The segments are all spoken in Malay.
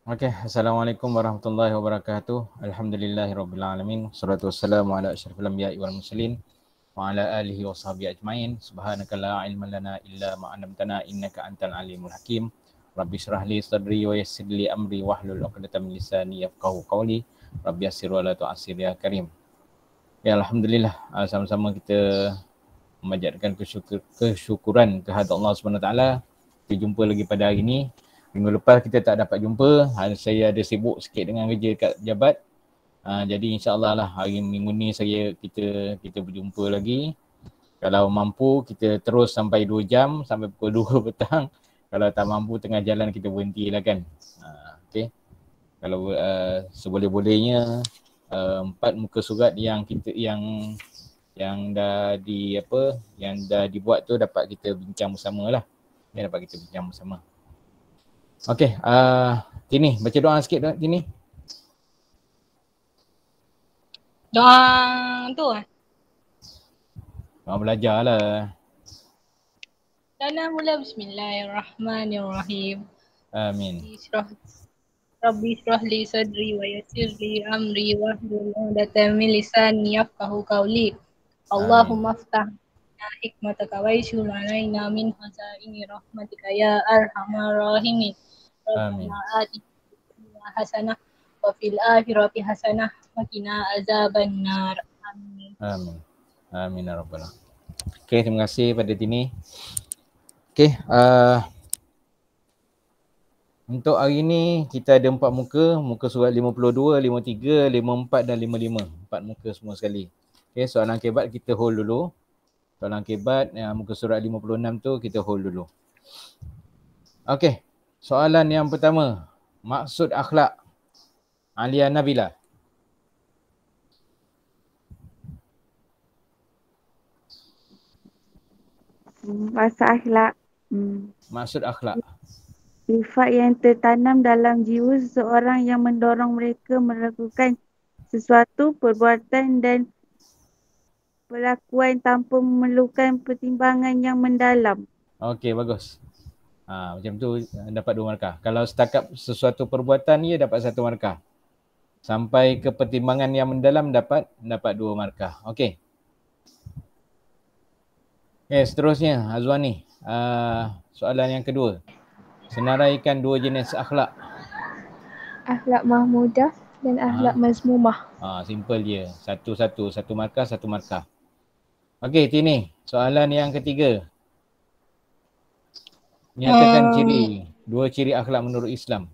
Okey, Assalamualaikum warahmatullahi wabarakatuh. Alhamdulillahirabbil alamin. Wassalatu wassalamu ala asyrafil anbiya'i wal mursalin wa ala alihi wa sahbihi ajmain. Subhanaka la ilma lana illa ma 'allamtana innaka antal alimul hakim. Rabbi shrah li sadri wa yassir li amri wahlul 'uqdatam min lisani yafqahu qawli. Rabbi yassir wa la tu'assir ya karim. Ya alhamdulillah, sama-sama kita memanjatkan kesyukuran kehadrat Allah Subhanahu Wa Taala. Kita jumpa lagi pada hari ini. Minggu lepas kita tak dapat jumpa, saya ada sibuk sikit dengan kerja kat Jabat. Jadi insya-Allah lah hari minggu ni kita berjumpa lagi. Kalau mampu kita terus sampai 2 jam sampai pukul 2 petang. Kalau tak mampu tengah jalan kita berhentilah kan. Okey. Kalau seboleh-bolehnya 4 muka surat yang dah dibuat tu dapat kita bincang bersamalah. Dapat kita bincang bersama. Okey, Tini baca doa sikit Tini. Doa tu Doa belajarlah. Dana mula bismillahirrahmanirrahim. Amin. Rabbi shrah li sadri wa yassir li amri wahlul 'uqdatam min lisani yafqahu qawli. Allahumma aftah hikmataka wa yashhur alaina min hazaini rahmatika ya arhamar rahimin. Rabbana atina hasanah wa fil akhirati hasanah wa qina azabannar. Amin. Amin. Amin ya rabbal alamin. Okey, terima kasih pada Tini. Okey, untuk hari ni kita ada 4 muka surat 52, 53, 54 dan 55. 4 muka semua sekali. Okey, soalan kebat kita hold dulu. Soalan kebat muka surat 56 tu kita hold dulu. Okey, soalan yang pertama, maksud akhlak. Alia Nabila. Maksud akhlak. Maksud akhlak. Sifat yang tertanam dalam jiwa seseorang yang mendorong mereka melakukan sesuatu perbuatan dan perlakuan tanpa memerlukan pertimbangan yang mendalam. Okey, bagus. Macam tu dapat 2 markah. Kalau setakat sesuatu perbuatan dia dapat 1 markah. Sampai ke pertimbangan yang mendalam dapat 2 markah. Okey. Seterusnya Azwani. Soalan yang kedua. Senaraikan 2 jenis akhlak. Akhlak mahmudah dan akhlak mazmumah. Simple je. Satu-satu. 1 markah, 1 markah. Okey, Tini. Soalan yang ketiga. Nyatakan 2 ciri akhlak menurut Islam.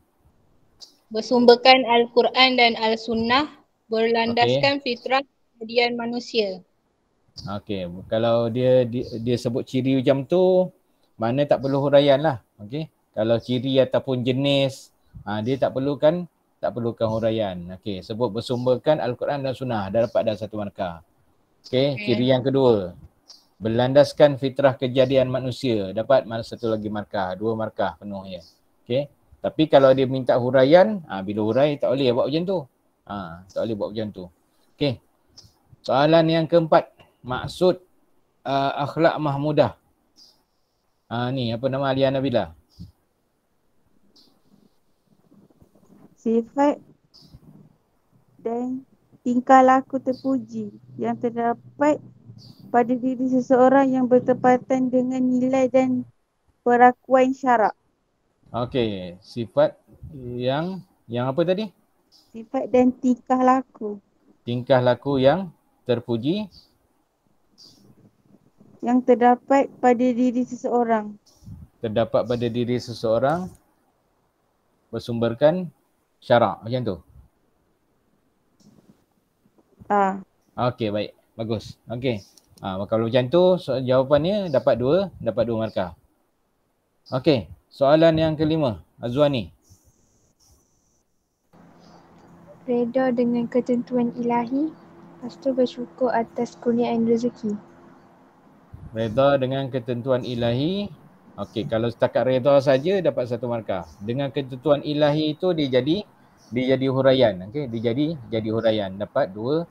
Bersumberkan Al-Quran dan Al-Sunnah, berlandaskan fitrah kemudian manusia. Okey, kalau dia sebut ciri macam tu, mana tak perlu huraian lah. Okey. Kalau ciri ataupun jenis, dia tak perlukan huraian. Okey, sebut bersumberkan Al-Quran dan Sunnah, dah dapat dah 1 markah. Okey, ciri yang kedua. Berlandaskan fitrah kejadian manusia, dapat 1 lagi markah, 2 markah penuh ya. Okey. Tapi kalau dia minta huraian, bila hurai tak boleh buat macam tu. Tak boleh buat macam tu. Okey. Soalan yang keempat, maksud akhlak mahmudah. Ni apa nama Alia Nabila? Sifat dan tingkah laku terpuji yang terdapat pada diri seseorang yang bertepatan dengan nilai dan perakuan syarak. Okey, sifat yang apa tadi? Sifat dan tingkah laku. Tingkah laku yang terpuji yang terdapat pada diri seseorang. Terdapat pada diri seseorang bersumberkan syarak, macam tu? Okey, baik. Bagus. Okey. Kalau macam tu jawapannya dapat 2 markah. Okey, soalan yang kelima, Azwani. Reda dengan ketentuan ilahi, lepas tu bersyukur atas kurniaan rezeki. Reda dengan ketentuan ilahi. Okey, kalau setakat reda saja dapat 1 markah. Dengan ketentuan ilahi itu dia jadi huraian. Okey, dia jadi huraian, dapat 2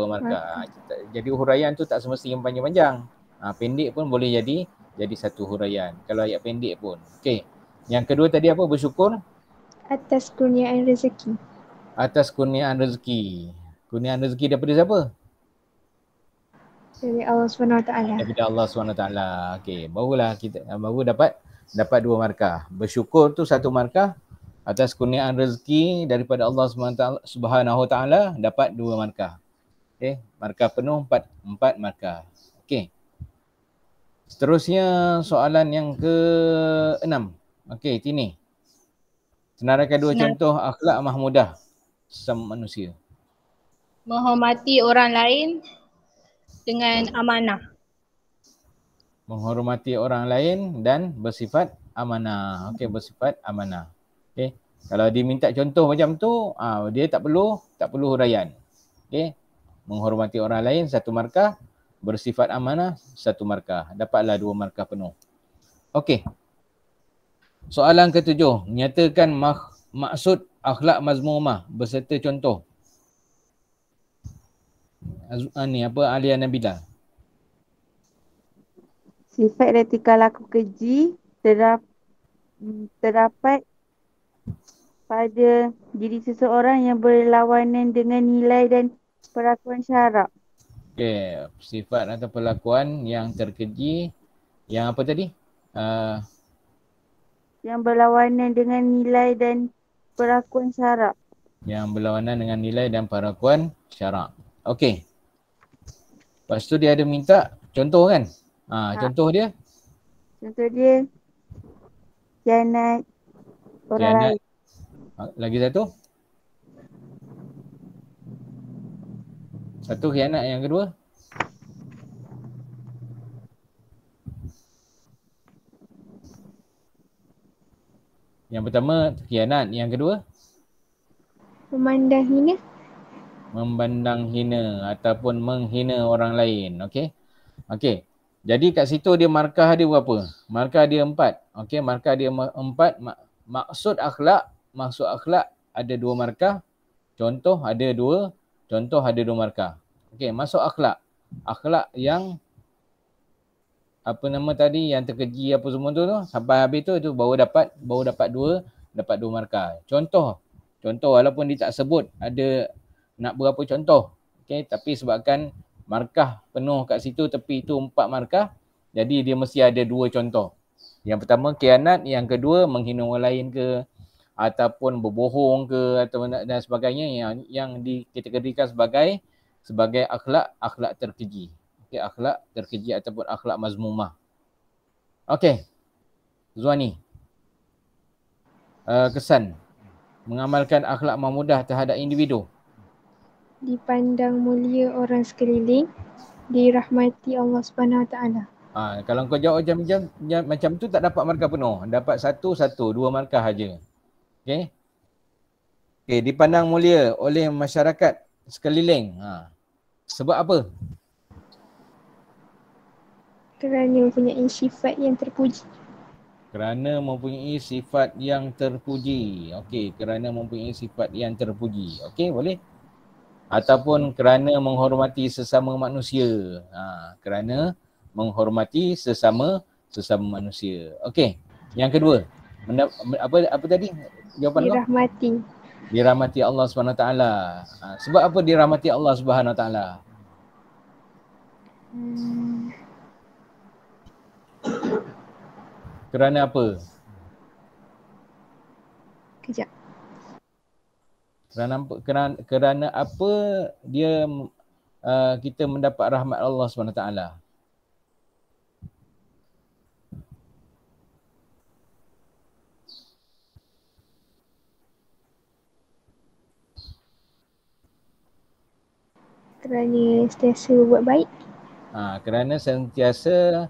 markah. Jadi huraian tu tak semestinya panjang-panjang. Pendek pun boleh jadi 1 huraian. Kalau ayat pendek pun. Okey. Yang kedua tadi apa? Bersyukur Atas kurniaan rezeki. Atas kurniaan rezeki. Kurniaan rezeki daripada siapa? Dari Allah SWT. Daripada Allah SWT. Okey, barulah kita baru dapat 2 markah. Bersyukur tu 1 markah. Atas kurniaan rezeki daripada Allah Subhanahu Wa Taala dapat 2 markah. Okey, markah penuh 4 markah. Okey. Seterusnya soalan yang ke-6. Okey, Tini. Senaraikan 2 contoh akhlak mahmudah sesama manusia. Menghormati orang lain dengan amanah. Menghormati orang lain dan bersifat amanah. Okey, bersifat amanah. Okey. Kalau diminta contoh macam tu, dia tak perlu huraian. Okey. Menghormati orang lain 1 markah, bersifat amanah 1 markah. Dapatlah 2 markah penuh. Okey. Soalan ke-7, nyatakan maksud akhlak mazmumah beserta contoh. Alia Nabila. Sifat dan tingkah laku keji terdapat pada diri seseorang yang berlawanan dengan nilai dan perlakuan syarak. Okey, sifat atau perlakuan yang terkeji, yang apa tadi? Yang berlawanan dengan nilai dan perlakuan syarak. Yang berlawanan dengan nilai dan perlakuan syarak. Okey. Lepas tu dia ada minta contoh kan? Contoh dia? Contoh dia khianat orang lain. Lagi satu? Satu khianat, yang kedua? Yang pertama khianat, yang kedua? Memandang hina. Memandang hina ataupun menghina orang lain. Okey. Okey. Jadi kat situ dia markah dia berapa? Markah dia 4. Okey, markah dia 4. Maksud akhlak ada 2 markah. Contoh ada 2. Contoh ada 2 markah. Okey, masuk akhlak. Akhlak yang apa nama tadi, yang terkeji apa semua tu, sampai habis tu baru dapat 2 markah. Contoh walaupun dia tak sebut ada nak berapa contoh. Okey, tapi sebabkan markah penuh kat situ, tepi tu 4 markah, jadi dia mesti ada 2 contoh. Yang pertama khianat, yang kedua menghina orang lain ke, ataupun berbohong ke, atau dan sebagainya yang dikategorikan sebagai akhlak terkeji. Okey, akhlak terkeji ataupun akhlak mazmumah. Okey. Zuani. Kesan mengamalkan akhlak mahmudah terhadap individu. Dipandang mulia orang sekeliling, dirahmati Allah SWT. Kalau kau jawab macam tu tak dapat markah penuh. Dapat 1, 2 markah aja. Okey. Okey, dipandang mulia oleh masyarakat sekeliling. Sebab apa? Kerana mempunyai sifat yang terpuji. Kerana mempunyai sifat yang terpuji. Okey, kerana mempunyai sifat yang terpuji. Okey, boleh? Ataupun kerana menghormati sesama manusia. Kerana menghormati sesama manusia. Okey. Yang kedua, apa tadi jawapan kau? Dirahmati Allah SWT. Sebab apa dirahmati Allah SWT? Kerana apa? Kejap. Kerana apa dia kita mendapat rahmat Allah SWT? Kerana sentiasa berbuat baik. Kerana sentiasa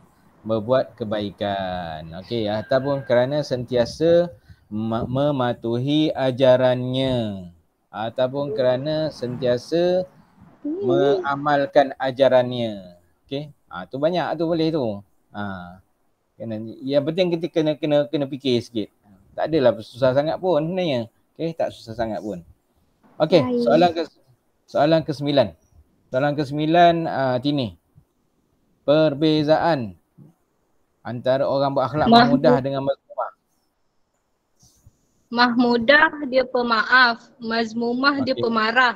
berbuat kebaikan. Okey, ataupun kerana sentiasa mematuhi ajarannya, ataupun kerana sentiasa mengamalkan ajarannya. Okey. Tu banyak tu, boleh tu. Yang penting kita kena fikir sikit. Tak adalah susah sangat pun sebenarnya. Okey, tak susah sangat pun. Okey, soalan ke-9. Soalan ke-9, Tini. Perbezaan antara orang berakhlak mahmudah dengan mazmumah. Mahmudah dia pemaaf, mazmumah dia Okey. pemarah.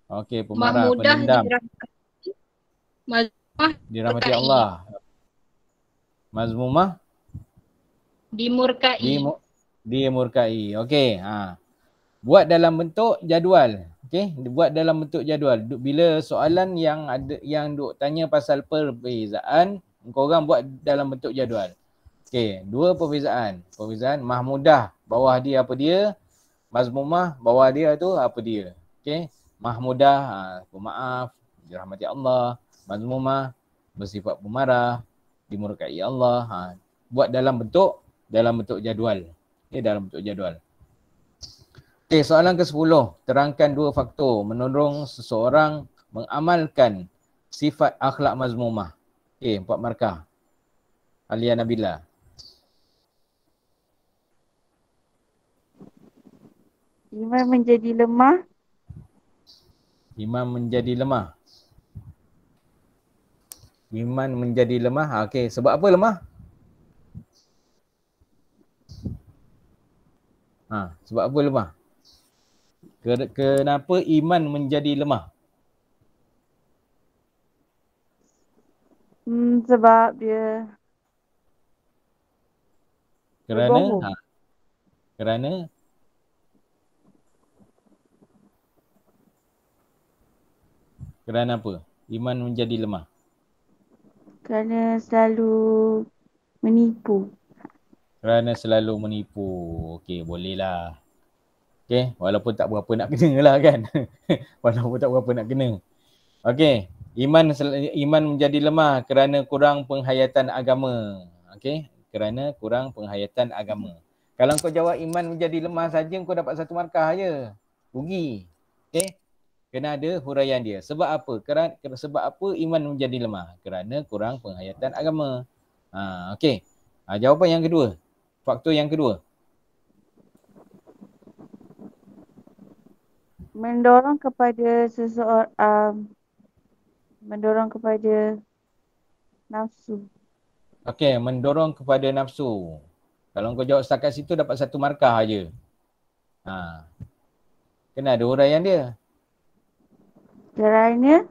Okey, pemarah, Mahmudah pendendam, dirahmati, mazmumah dirahmati dimurkai. Allah. Mazmumah Dimurkai. dimurkai. Okey, buat dalam bentuk jadual. Okey, buat dalam bentuk jadual. Bila soalan yang duk tanya pasal perbezaan, korang buat dalam bentuk jadual. Okey, dua perbezaan. Perbezaan Mahmudah, bawah dia apa dia? Mazmumah, bawah dia tu apa dia? Okey, Mahmudah, pemaaf, dirahmati Allah. Mazmumah, bersifat pemarah, dimurkai Allah. Buat dalam bentuk jadual. Okey, dalam bentuk jadual. Okey, soalan ke-10. Terangkan dua faktor mendorong seseorang mengamalkan sifat akhlak mazmumah. Okey, 4 markah. Alia Nabila. Iman menjadi lemah. Iman menjadi lemah. Iman menjadi lemah. Okey, sebab apa lemah? Sebab apa lemah? Kenapa iman menjadi lemah? Sebab dia berbohong. Kerana apa? Iman menjadi lemah. Kerana selalu menipu. Kerana selalu menipu. Okey, bolehlah. Okey, walaupun tak berapa nak kena lah kan. Walaupun tak berapa nak kena. Okey, iman menjadi lemah kerana kurang penghayatan agama. Okey, kerana kurang penghayatan agama. Kalau kau jawab iman menjadi lemah saja, kau dapat 1 markah je. Rugi. Okey, kena ada huraian dia. Sebab apa? Sebab apa iman menjadi lemah? Kerana kurang penghayatan agama. Okey. Jawapan yang kedua. Faktor yang kedua. Mendorong kepada seseorang, mendorong kepada nafsu. Okey, mendorong kepada nafsu. Kalau kau jawab setakat situ dapat 1 markah aje. Kena ada huraian dia. Kerana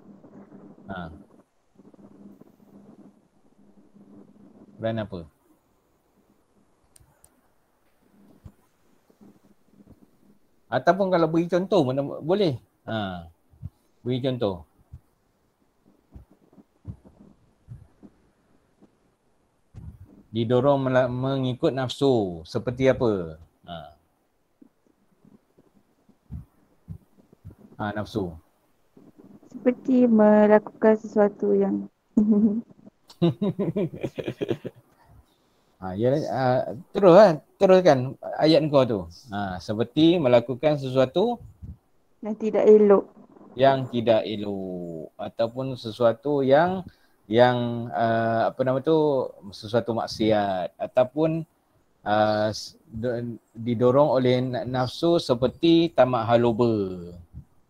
Kerana apa? Ataupun kalau beri contoh mana boleh. Beri contoh. Didorong mengikut nafsu. Seperti apa? Nafsu. seperti melakukan sesuatu yang Teruskan ayat kau tu. Seperti melakukan sesuatu yang tidak elok. Yang tidak elok ataupun sesuatu yang sesuatu maksiat ataupun didorong oleh nafsu seperti tamak haloba.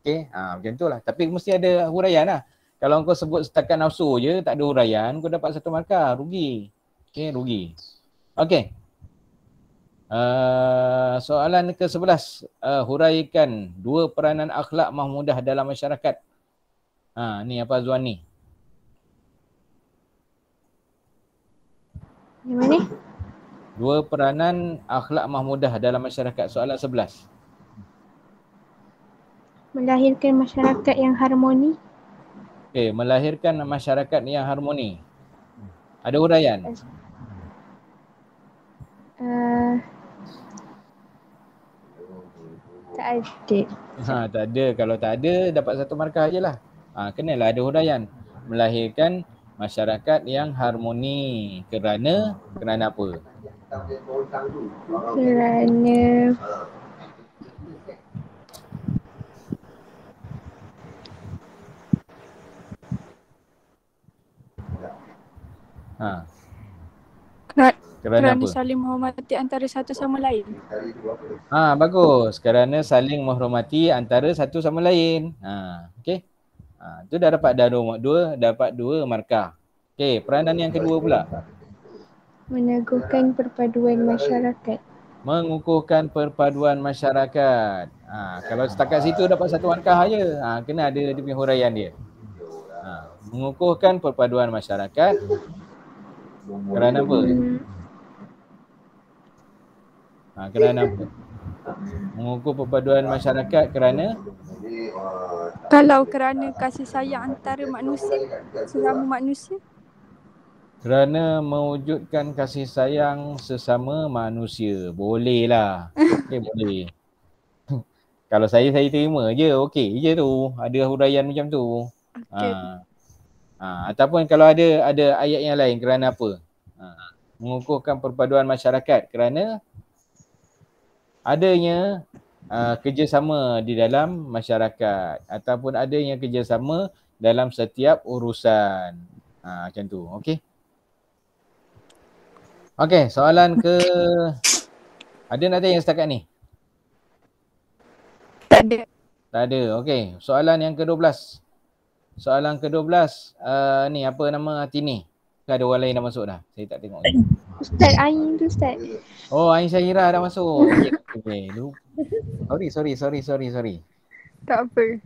Okey, macam itulah. Tapi mesti ada huraian lah. Kalau kau sebut setakat nafsu je, tak ada huraian, kau dapat 1 markah, rugi. Okey, rugi. Okey. Soalan ke-11. Huraikan 2 peranan akhlak mahmudah dalam masyarakat. Ni apa Zuan ni? Yang mana? 2 peranan akhlak mahmudah dalam masyarakat. Soalan 11. Melahirkan masyarakat yang harmoni. Okey, melahirkan masyarakat yang harmoni. Ada huraian? Tak ada. Tak ada. Kalau tak ada, dapat 1 markah je lah. Kenalah ada huraian. Melahirkan masyarakat yang harmoni. Kerana apa? Kerana apa? Saling menghormati antara satu sama lain. Bagus. Kerana saling menghormati antara satu sama lain. Okey. Tu dah dapat dapat 2 markah. Okey, peranan yang kedua pula. Meneguhkan perpaduan masyarakat. mengukuhkan perpaduan masyarakat. Kalau setakat situ dapat satu markah je. Kena ada dia punya huraian dia. Mengukuhkan perpaduan masyarakat kerana apa? Kerana apa? Mengukuh perpaduan masyarakat kerana Kalau kerana kasih sayang antara manusia, sesama manusia. kerana mewujudkan kasih sayang sesama manusia. Boleh lah. Boleh. Kalau saya terima je. Okey je tu. Ada huraian macam tu. Okey. Ataupun kalau ada ayat yang lain kerana apa? Mengukuhkan perpaduan masyarakat kerana adanya kerjasama di dalam masyarakat ataupun adanya kerjasama dalam setiap urusan. Macam tu. Okey. Okey, soalan ke ada nak tanya setakat ni? Tak ada. Tak ada. Okey, soalan yang ke-12. Soalan ke-12 ni apa nama Tini? Ke ada orang lain dah masuk dah? Saya tak tengok ni. Ustaz Ain tu Ustaz. Oh, Ain Syahira dah masuk. Okey. Sorry. Tak apa.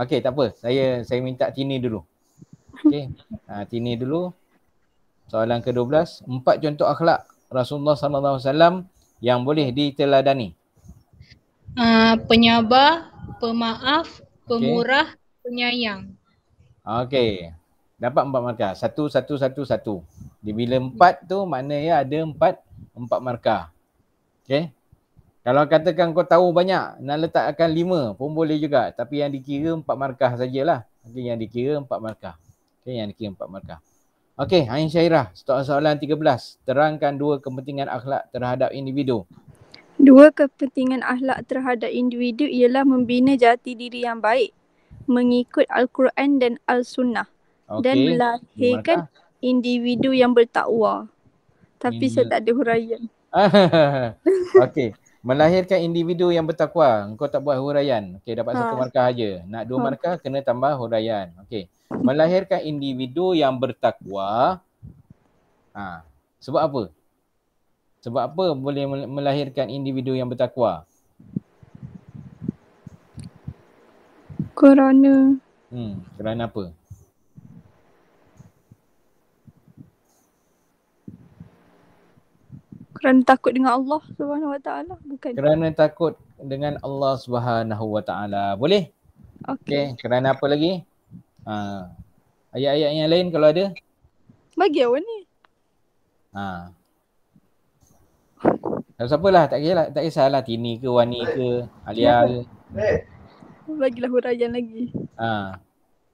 Okey, tak apa. Saya minta Tini dulu. Okey. Tini dulu. Soalan ke-12, 4 contoh akhlak Rasulullah SAW yang boleh diteladani. Penyabar, pemaaf, pemurah, penyayang. Okey. Dapat 4 markah. 1. Dia bila 4 tu maknanya ada 4 markah. Okey. Kalau katakan kau tahu banyak, nak letakkan 5 pun boleh juga. Tapi yang dikira 4 markah sajalah. Okey, yang dikira 4 markah. Okey, Ain Syahira, soalan 13. Terangkan 2 kepentingan akhlak terhadap individu. 2 kepentingan akhlak terhadap individu ialah membina jati diri yang baik, mengikut Al-Quran dan Al-Sunnah, dan melahirkan individu yang bertakwa. Tapi saya tak ada huraian. Okey, melahirkan individu yang bertakwa. Engkau tak buat huraian. Okey, dapat 1 markah aja. Nak 2 markah kena tambah huraian. Okey. Melahirkan individu yang bertakwa. Sebab apa? Sebab apa boleh melahirkan individu yang bertakwa? Kerana kerana apa? Kerana takut dengan Allah Subhanahu Wa Taala, bukan? Kerana takut dengan Allah Subhanahu Wa Taala. Boleh? Okey. Kerana apa lagi? Ayat-ayat yang lain kalau ada? Bagi awak ni. Siapalah, tak kisahlah Tini ke, Wani ke, Alia ke. Bagilah huraian lagi.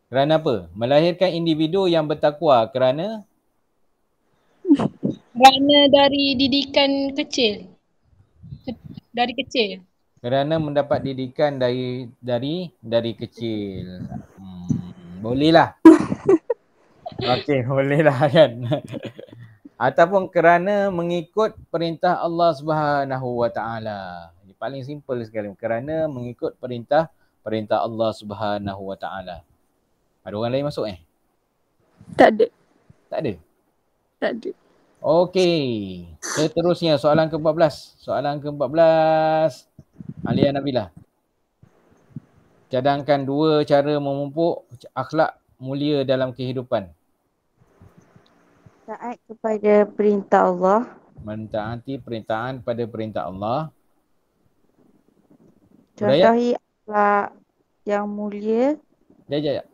Kerana apa? Melahirkan individu yang bertakwa kerana dari didikan kecil. Dari kecil. Kerana mendapat didikan dari kecil. Bolehlah. Okey, bolehlah kan. Ataupun kerana mengikut perintah Allah Subhanahu Wa Taala. Ini paling simple sekali. Kerana mengikut perintah Allah Subhanahu Wa Taala. Ada orang lain masuk Tak ada. Tak ada? Tak ada. Okey. Seterusnya soalan ke-14. Soalan ke-14. Alia Nabila. Cadangkan 2 cara memupuk akhlak mulia dalam kehidupan. Taat kepada perintah Allah. Mentaati perintahan pada perintah Allah. Contohi akhlak yang mulia. Sekejap.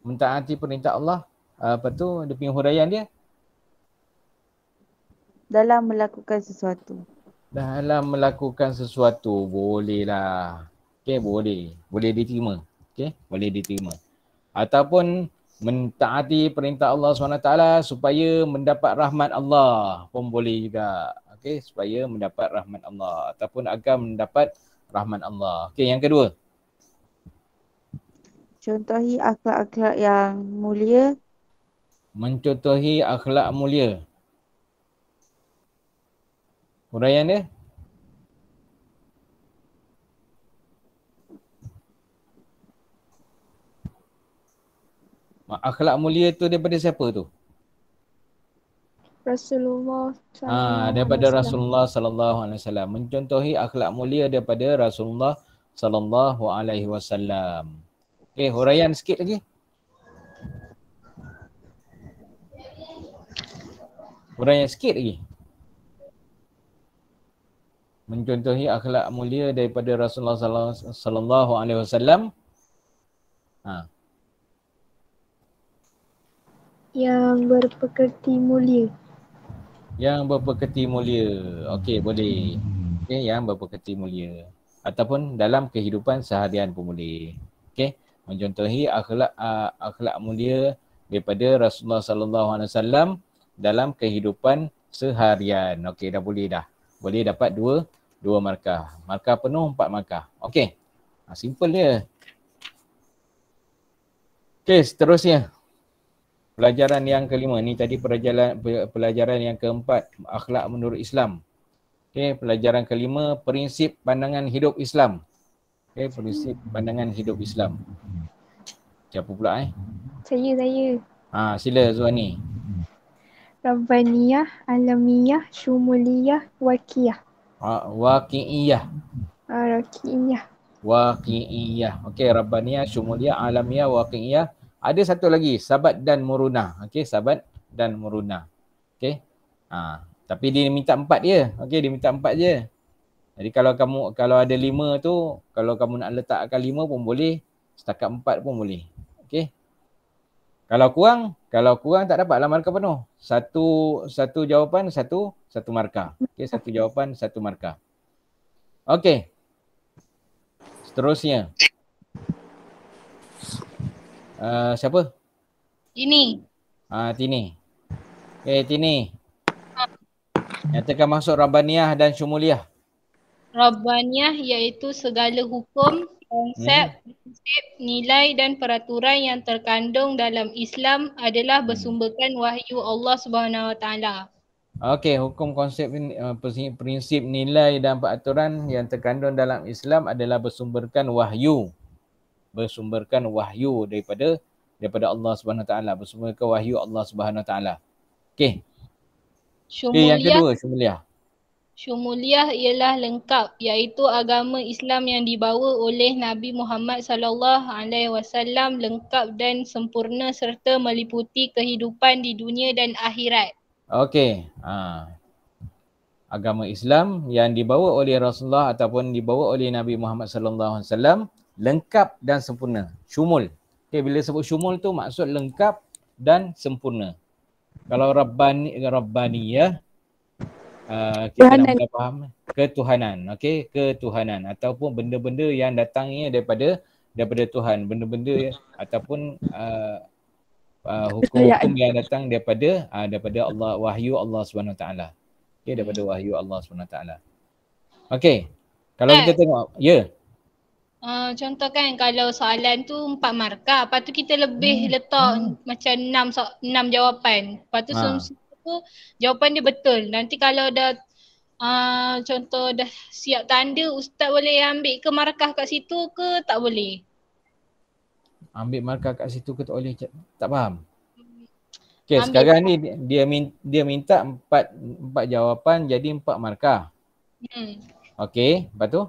Mentaati perintah Allah. Apa tu dia punya huraian dia? Dalam melakukan sesuatu. Dalam melakukan sesuatu. Bolehlah. Okey, boleh. Boleh diterima. Okey, boleh diterima. Ataupun mentaati perintah Allah SWT supaya mendapat rahmat Allah pun boleh juga. Okey, supaya mendapat rahmat Allah ataupun agar mendapat rahmat Allah. Okey, yang kedua. Contohi akhlak-akhlak yang mulia. Mencontohi akhlak mulia. Huraian dia? Akhlak mulia tu daripada siapa tu? Rasulullah Daripada SAW. Rasulullah sallallahu alaihi wasallam. Mencontohi akhlak mulia daripada Rasulullah sallallahu alaihi wasallam. Okey, huraian sikit lagi. Huraian sikit lagi. Mencontohi akhlak mulia daripada Rasulullah sallallahu alaihi wasallam. Yang berpekerti mulia. Yang berpekerti mulia. Okey, boleh. Okey, yang berpekerti mulia. Ataupun dalam kehidupan seharian pun boleh. Okey, mencontohi akhlak mulia daripada Rasulullah sallallahu alaihi wasallam dalam kehidupan seharian. Okey, dah boleh dah. Boleh dapat dua markah. Markah penuh 4 markah. Okey. Simple dia. Okey, seterusnya. Pelajaran yang kelima. Ni tadi pelajaran yang keempat, akhlak menurut Islam. Okey, pelajaran kelima, prinsip pandangan hidup Islam. Okey, prinsip pandangan hidup Islam. Siapa pula Saya. Sila Zuhani. Rabbaniyah, Alamiyah, Syumuliyah, Wakiyah. Waqi'iyah. Rakiyah. Waqi'iyah. Okey, Rabbaniyah, Syumuliyah, Alamiyah, Waqi'iyah. Ada satu lagi, sabat dan murunah. Okey, sabat dan murunah. Okey. Tapi dia minta 4 je. Okey, dia minta 4 je. Jadi kalau ada 5 tu, kalau kamu nak letakkan 5 pun boleh, setakat 4 pun boleh. Okey. Kalau kurang tak dapatlah markah penuh. Satu jawapan, satu markah. Okey, satu jawapan, satu markah. Okey. Seterusnya. Siapa? Tini. Tini. Okey, Tini. Nyatakan maksud Rabbaniyah dan Syumuliyah. Rabbaniyah iaitu segala hukum, konsep, prinsip, nilai dan peraturan yang terkandung dalam Islam adalah bersumberkan wahyu Allah Subhanahu Wa Taala. Okey, hukum, konsep, prinsip, nilai dan peraturan yang terkandung dalam Islam adalah bersumberkan wahyu. Bersumberkan wahyu daripada Allah Subhanahu Wa Taala, bersumberkan wahyu Allah Subhanahu Wa Taala. Okey. Yang kedua, Syumuliyah. Syumuliyah ialah lengkap, iaitu agama Islam yang dibawa oleh Nabi Muhammad sallallahu alaihi wasallam lengkap dan sempurna serta meliputi kehidupan di dunia dan akhirat. Okey. Agama Islam yang dibawa oleh Rasulullah ataupun dibawa oleh Nabi Muhammad sallallahu alaihi wasallam lengkap dan sempurna. Syumul. Okey, bila sebut syumul tu maksud lengkap dan sempurna. Kalau Rabbaniyah, kita nak mula faham ketuhanan. Okey, ketuhanan ataupun benda-benda yang datangnya daripada Tuhan, benda-benda ataupun hukum-hukum yang datang daripada Allah, wahyu Allah Subhanahu Wa Taala. Okey, daripada wahyu Allah Subhanahu Wa Taala. Okey. Kalau kita tengok, contoh kan kalau soalan tu 4 markah, lepas tu kita lebih letak macam 6 jawapan. Lepas tu tu jawapan dia betul. Nanti kalau dah contoh dah siap tanda, ustaz boleh ambil ke markah kat situ ke tak boleh? Ambil markah kat situ ke tak boleh? Tak faham. Okey, sekarang ni dia minta 4 jawapan jadi 4 markah. Okey, lepas tu?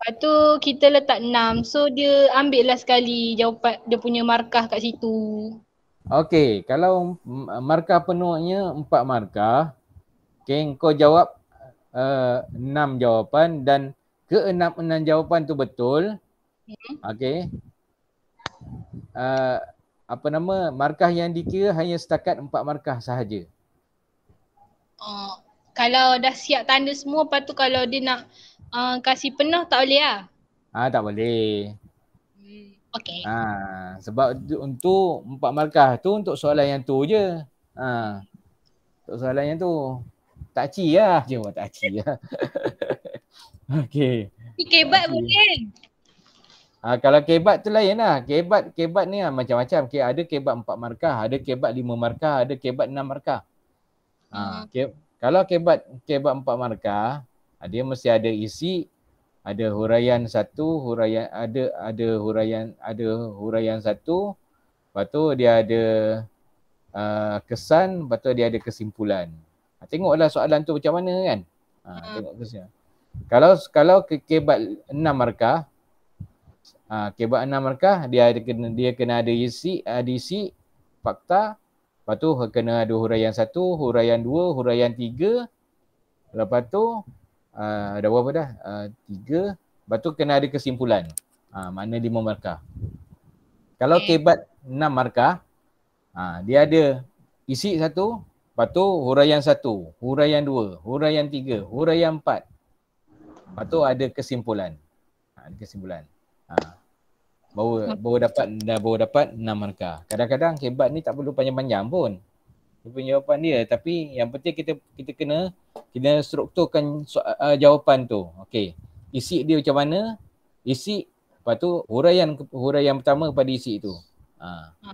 Lepas tu kita letak 6. So dia ambil lah sekali jawapan dia punya markah kat situ. Okey, kalau markah penuhnya 4 markah, okey, kau jawab 6 jawapan dan ke-6 jawapan tu betul. Okey. Markah yang dikira hanya setakat 4 markah sahaja. Kalau dah siap tanda semua, lepas tu kalau dia nak kasih penuh tak boleh lah? Tak boleh. Okey. Sebab untuk 4 markah tu untuk soalan yang tu je. Untuk soalan yang tu. Takci lah. Buat takci lah. Okey. Kebat boleh? Kalau kebat tu lain lah. Kebat ni macam-macam. Ada kebat 4 markah, ada kebat 5 markah, ada kebat 6 markah. Kalau kebat 4 markah, dia mesti ada isi, ada huraian satu, ada huraian satu, lepas tu dia ada kesan, lepas tu dia ada kesimpulan. Tengoklah soalan tu macam mana kan. Tengok question. Kalau kebat 6 markah, kebat 6 markah dia kena ada isi, fakta, lepas tu kena ada huraian 1, huraian 2, huraian 3. Lepas tu ada berapa dah? 3. Lepas tu kena ada kesimpulan. Makna 5 markah. Kalau kebat 6 markah, dia ada isi 1, lepas tu huraian 1, huraian 2, huraian 3, huraian 4. Lepas tu ada kesimpulan. Ada kesimpulan. Baru dapat 6 markah. Kadang-kadang kebat ni tak perlu panjang-panjang pun. Dia punya jawapan dia, tapi yang penting kita kena strukturkan jawapan tu. Okey. Isi dia macam mana? Isi, lepas tu huraian pertama pada isi tu.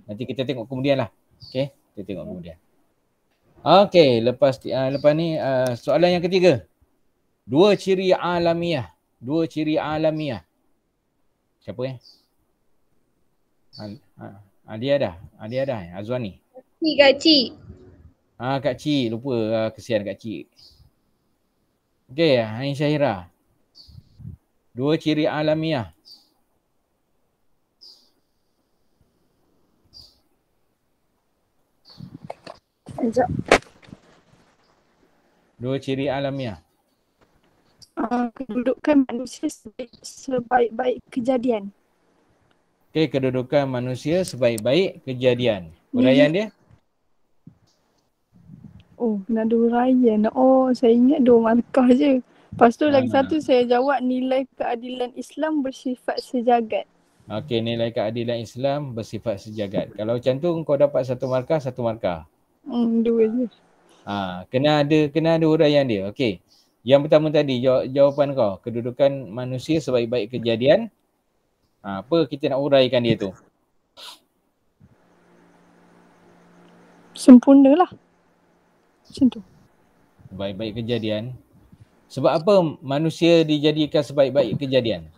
Nanti kita tengok kemudian lah. Okey, kita tengok kemudian. Okey, lepas ni soalan yang ketiga. Dua ciri alamiah. Siapa Adia dah. Azwani. Kak Cik. Kak Cik, lupa. Kesian Kak Cik. Okey, Ain Syahira. Dua ciri alamiah. Sekejap. Dua ciri alamiah. Kedudukan manusia sebaik-baik kejadian. Okey, kedudukan manusia sebaik-baik kejadian. Huraian dia? Kena ada huraian. Saya ingat 2 markah je. Lepas tu lagi satu saya jawab nilai keadilan Islam bersifat sejagat. Okey, nilai keadilan Islam bersifat sejagat. Kalau macam tu kau dapat 1 markah, 1 markah. 2 je. Kena ada huraian dia. Okey. Yang pertama tadi jawapan kau, kedudukan manusia sebaik-baik kejadian. Apa kita nak huraikan dia tu? Sempurna lah. Macam tu. Sebaik-baik kejadian. Sebab apa manusia dijadikan sebaik-baik kejadian?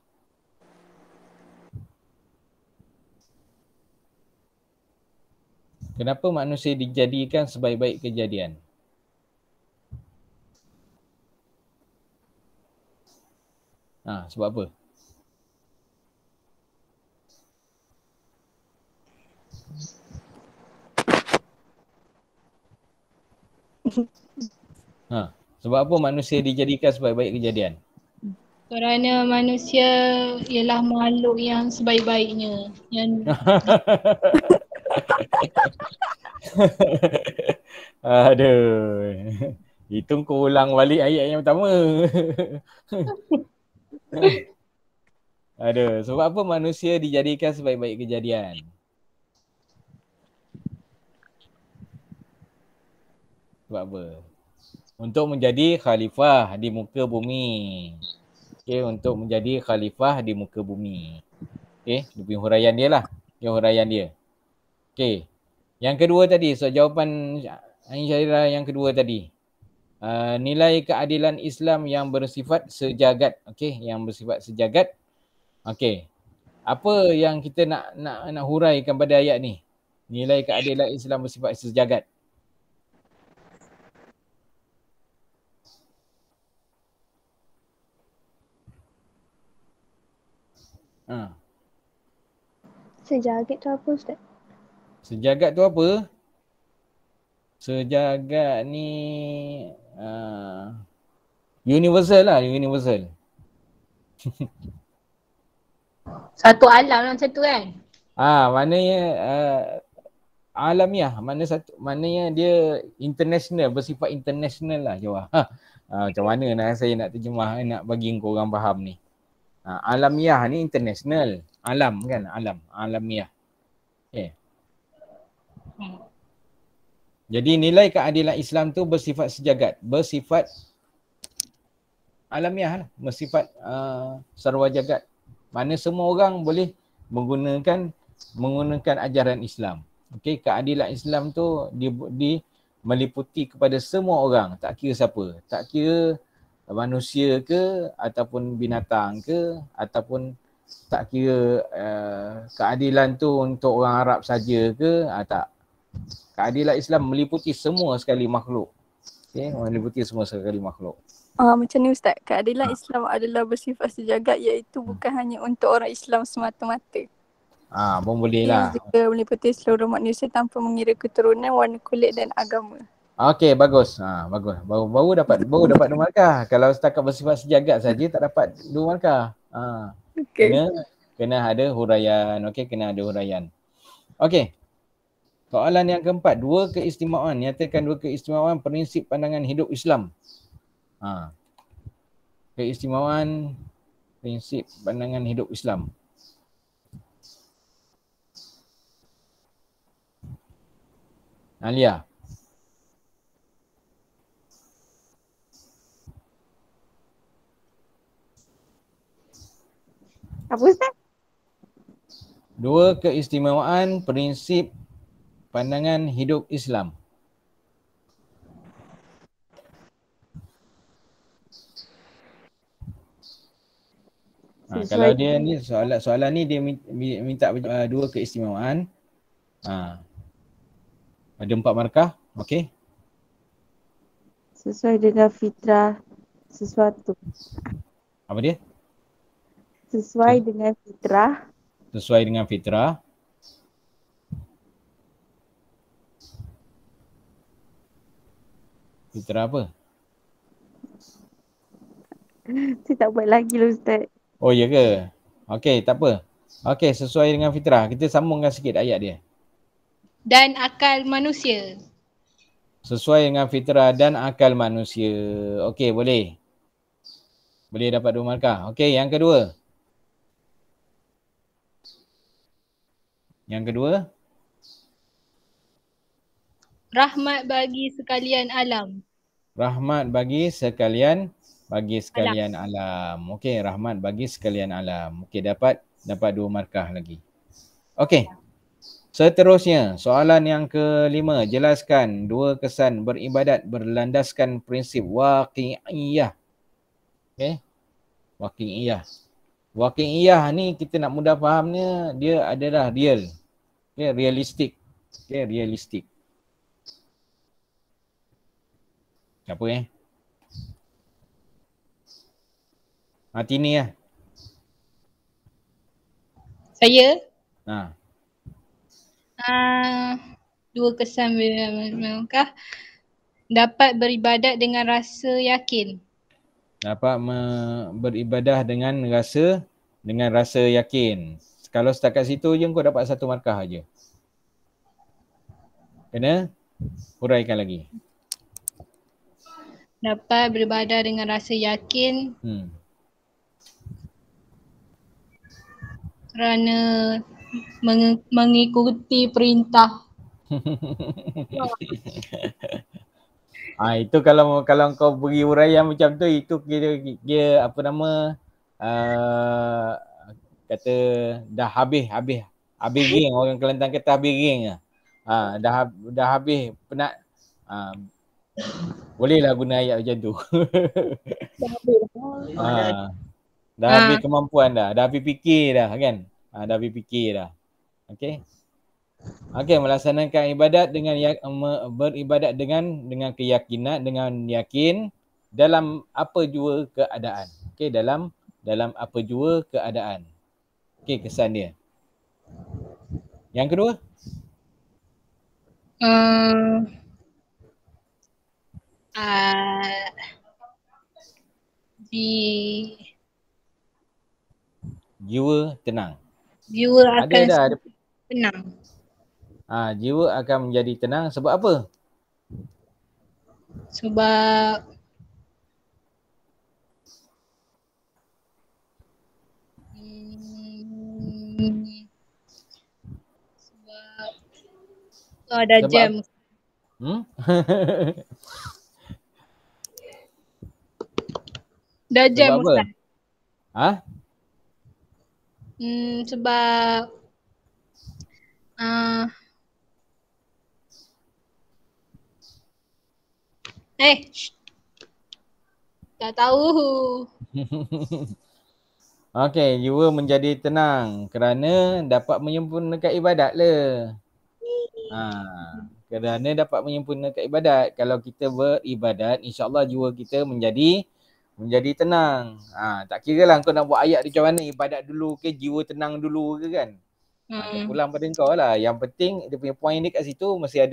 Kenapa manusia dijadikan sebaik-baik kejadian? Sebab apa? Sebab apa manusia dijadikan sebaik-baik kejadian? Kerana manusia ialah makhluk yang sebaik-baiknya. Aduh. Itu kau ulang balik ayat yang pertama. Aduh, sebab apa manusia dijadikan sebaik-baik kejadian? Sebab apa? Untuk menjadi khalifah di muka bumi. Okey, untuk menjadi khalifah di muka bumi. Okey, dia punya huraian dia lah. Huraian dia. Okey. Yang kedua tadi, jawapan Ain Syahira yang kedua tadi. Nilai keadilan Islam yang bersifat sejagat. Okey, yang bersifat sejagat. Okey. Apa yang kita nak huraikan pada ayat ni? Nilai keadilan Islam bersifat sejagat. Sejagat tu apa Ustaz? Sejagat tu apa? Sejagat ni universal lah, universal. Satu alam lah macam tu kan? Maknanya alamiah, maknanya dia international, bersifat international lah Jawab. Macam mana saya nak terjemah, nak bagi kau orang faham ni. Alamiah ni international, alam kan, alamiah. Okay. Jadi nilai keadilan Islam tu bersifat sejagat, bersifat alamiah lah, bersifat sarwa jagat. Mana semua orang boleh menggunakan ajaran Islam. Okey, keadilan Islam tu meliputi kepada semua orang, tak kira siapa, tak kira manusia ke ataupun binatang ke, ataupun tak kira keadilan tu untuk orang Arab saja ke, tak. Keadilan Islam meliputi semua sekali makhluk. Okay, meliputi semua sekali makhluk. Macam ni Ustaz, keadilan Islam adalah bersifat sejagat, iaitu bukan hanya untuk orang Islam semata-mata. Pun boleh Ia lah. juga meliputi seluruh manusia tanpa mengira keturunan, warna kulit dan agama. Okey, bagus. Bagus. Baru dapat 2 markah. Kalau setakat bersifat sejagat saja tak dapat 2 markah. Okay. Kena ada huraian. Okey, kena ada huraian. Okey. Soalan yang keempat, 2 keistimewaan. Nyatakan 2 keistimewaan prinsip pandangan hidup Islam. Keistimewaan prinsip pandangan hidup Islam. Alia. Apa Ustaz? 2 keistimewaan prinsip pandangan hidup Islam. Kalau dia ni soalan ni dia minta 2 keistimewaan. Ada 4 markah. Okey. Sesuai dengan fitrah sesuatu. Apa dia? Sesuai dengan fitrah. Sesuai dengan fitrah. Fitrah apa? Saya tak buat lagi lah Ustaz. Oh ya ke? Okey, tak apa. Okey, sesuai dengan fitrah. Kita sambungkan sikit ayat dia. Dan akal manusia. Sesuai dengan fitrah dan akal manusia. Okey, boleh. Boleh dapat 2 markah. Okey, yang kedua. Yang kedua. Rahmat bagi sekalian alam. Rahmat bagi sekalian alam. Okey, rahmat bagi sekalian alam. Okey, dapat 2 markah lagi. Okey. Seterusnya, soalan yang kelima, jelaskan 2 kesan beribadat berlandaskan prinsip waqi'iyah. Okey. Waqi'iyah. Waqi'iyah ni kita nak mudah fahamnya, dia adalah real. Okey, realistik. Okey, realistik. Apa Tini lah. Saya? 2 kesan beribadat. Dapat beribadat dengan rasa yakin. Dapat beribadah dengan rasa yakin. Kalau setakat situ je kau dapat 1 markah aja. Kena huraikan lagi. Dapat beribadah dengan rasa yakin kerana mengikuti perintah. Itu kalau kau beri huraian macam tu, itu dia apa nama, kata dah habis geng. Orang Kelantan kata habis geng. Dah habis penat. Bolehlah guna ayat macam tu. Dah habis kemampuan dah habis fikir dah kan. Dah habis fikir dah. Okey. Okey, melaksanakan ibadat dengan beribadat dengan keyakinan, dengan yakin dalam apa jua keadaan. Okey, dalam apa jua keadaan. Okey, kesan dia. Yang kedua? Jiwa tenang. Jiwa akan tenang. Jiwa akan menjadi tenang sebab apa? Sebab ada jam. Dah jam Ustaz. Sebab tak tahu. Okey, jiwa menjadi tenang kerana dapat menyempurnakan ibadat le. kerana dapat menyempurnakan ibadat. Kalau kita beribadat, insya-Allah jiwa kita menjadi tenang. Tak kira lah kau nak buat ayat macam mana, ibadat dulu ke, jiwa tenang dulu ke kan. Terpulang pada kau lah. Yang penting dia punya point dia kat situ mesti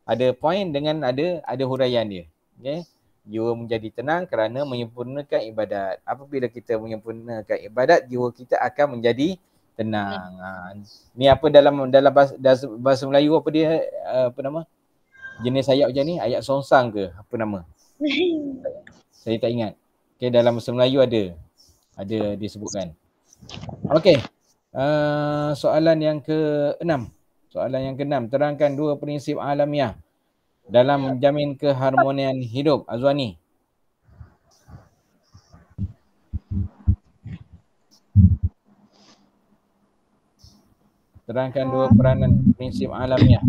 ada point dengan ada huraian dia. Okay. Jiwa menjadi tenang kerana menyempurnakan ibadat. Apabila kita menyempurnakan ibadat, jiwa kita akan menjadi tenang. Ni apa dalam bahasa Melayu apa dia, apa nama? Jenis ayat macam ni, ayat songsang ke? Apa nama? Saya tak ingat. Okay, dalam bahasa Melayu ada disebutkan. Okey. Soalan yang ke-6. Terangkan 2 prinsip alamiah dalam menjamin keharmonian hidup. Azwani. Terangkan 2 peranan prinsip alamiah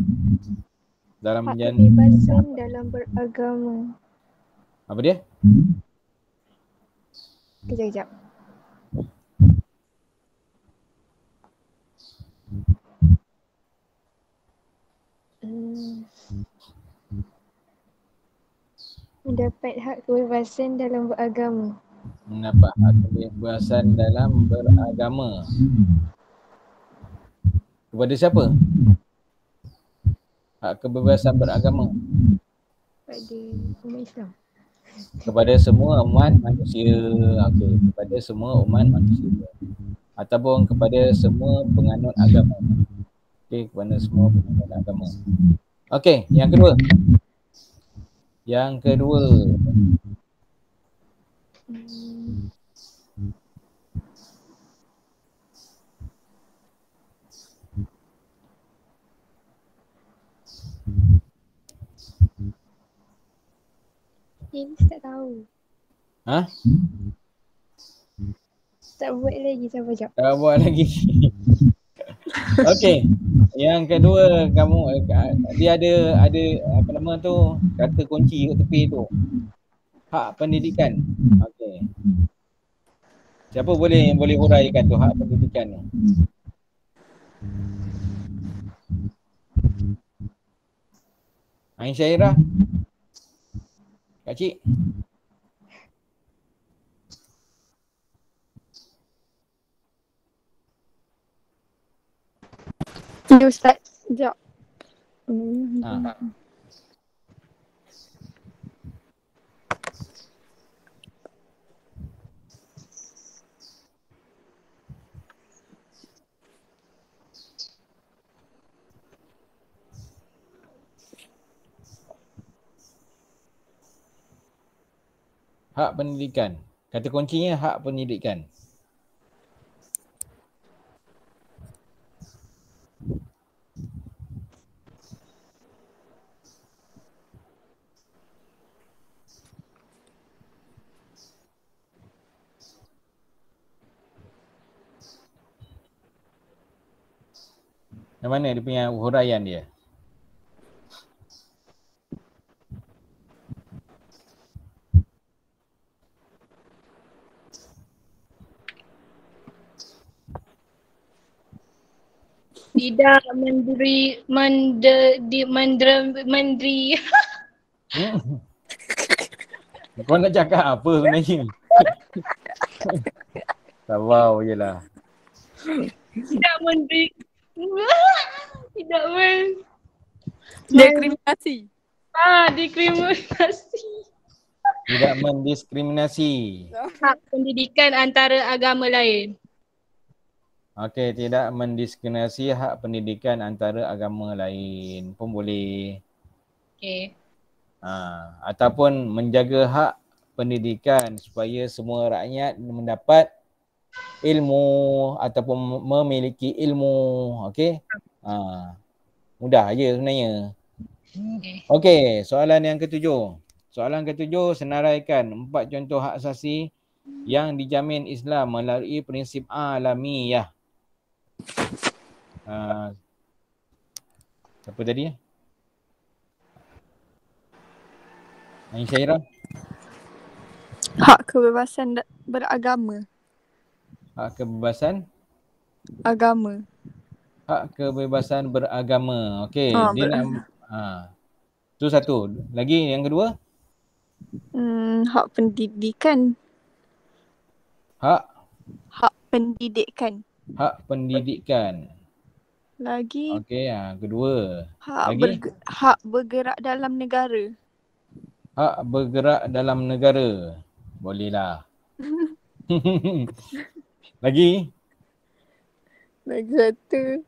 dalam menjamin kebebasan dalam beragama. Apa dia? Kejap. Mendapat hak kebebasan dalam beragama. Mendapat hak kebebasan dalam beragama. Kepada siapa? Hak kebebasan beragama. Pada umat Islam. Kepada semua umat manusia. Okey, kepada semua umat manusia. Ataupun kepada semua penganut agama. Okey, kepada semua penganut agama. Okey, yang kedua. Ini tak tahu. Tak buat lagi, sabar jap. Tak buat lagi. Okey. Yang kedua, dia ada apa nama tu, kata kunci kat tepi tu. Hak pendidikan. Okey. Siapa boleh huraikan tu hak pendidikan tu? Ain Syairah. Kak Cik. Ya Ustaz. Sekejap. Hak pendidikan. Kata kuncinya hak pendidikan. Yang mana dia punya huraian dia? Tidak mandiri. Kau nak cakap apa sebenarnya? Sabar je lah. Tidak mandiri. Tidak Diskriminasi. diskriminasi. Tidak mendiskriminasi. Hak pendidikan antara agama lain. Okey, tidak mendiskriminasi hak pendidikan antara agama lain pun boleh. Okey. Ataupun menjaga hak pendidikan supaya semua rakyat mendapat ilmu ataupun memiliki ilmu. Okey? Mudah je sebenarnya. Okey, soalan yang ketujuh. Senaraikan 4 contoh hak asasi yang dijamin Islam melalui prinsip alamiah. Siapa tadi? Ain Syairah. Hak kebebasan beragama. Hak kebebasan agama. Hak kebebasan beragama. Okey, dia nak Tu satu. Lagi yang kedua? Hak pendidikan. Hak pendidikan. Hak pendidikan. Lagi Okey, kedua. Lagi? hak bergerak dalam negara. Hak bergerak dalam negara. Bolehlah. Lagi? Lagi satu.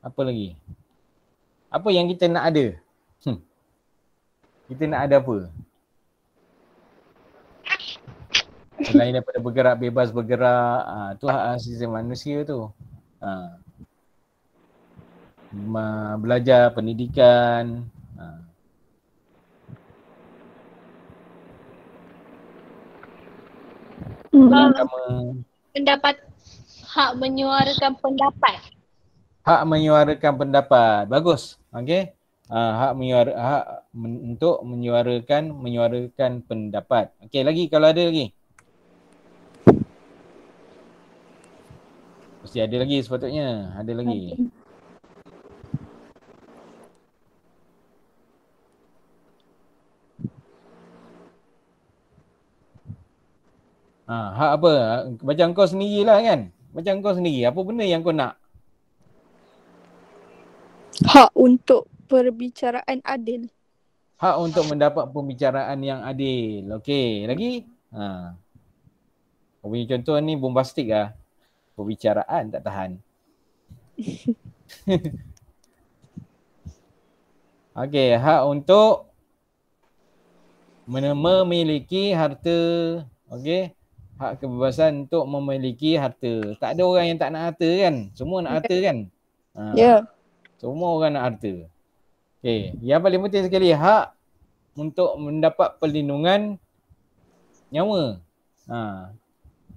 Apa lagi? Apa yang kita nak ada? Kita nak ada apa? Selain daripada bergerak, bebas bergerak, tu hak asasi manusia tu. Belajar pendidikan. Pendapat, hak menyuarakan pendapat. Hak menyuarakan pendapat. Bagus. Okey. Untuk menyuarakan pendapat. Okey, lagi kalau ada lagi. Mesti ada lagi sepatutnya. Ada lagi. Hak apa? Macam kau sendirilah kan? Macam kau sendiri. Apa benda yang kau nak? Hak untuk perbicaraan adil. Hak untuk mendapat pembicaraan yang adil. Okey, lagi? Kau punya contoh ni bombastik lah. Perbicaraan tak tahan. Okey, hak untuk memiliki harta. Okey. Hak kebebasan untuk memiliki harta. Tak ada orang yang tak nak harta kan? Semua nak harta kan? Semua orang nak harta. Okey, yang paling penting sekali hak untuk mendapat perlindungan nyawa.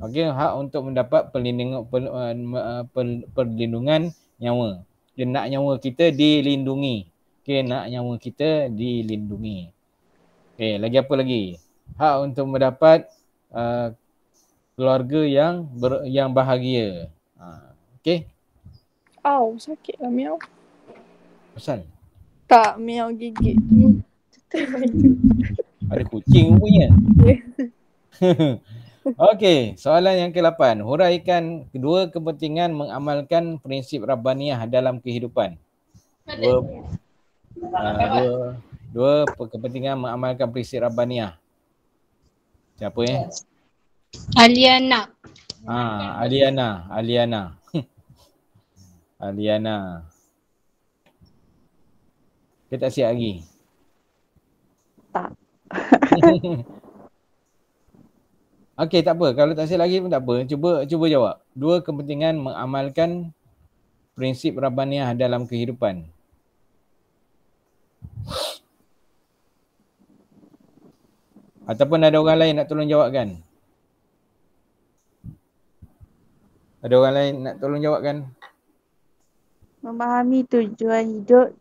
Okey, hak untuk mendapat perlindungan nyawa. Dia nak nyawa kita dilindungi. Okey, nak nyawa kita dilindungi. Okey, lagi apa lagi? Hak untuk mendapat keluarga yang bahagia. Okey. Sakit lah miau. Pasal? Tak, miau gigit. Ada kucing punya. Okey, soalan yang ke-8. Huraikan kedua kepentingan mengamalkan prinsip Rabbaniyah dalam kehidupan. Dua kepentingan mengamalkan prinsip Rabbaniyah. Siapa Aliana. Aliana. Kita tak siap lagi? Tak. Okey, tak apa. Kalau tak siap lagi pun tak apa. Cuba jawab. Dua kepentingan mengamalkan prinsip Rabbaniyah dalam kehidupan. Ataupun ada orang lain nak tolong jawabkan? Ada orang lain nak tolong jawabkan? Memahami tujuan hidup.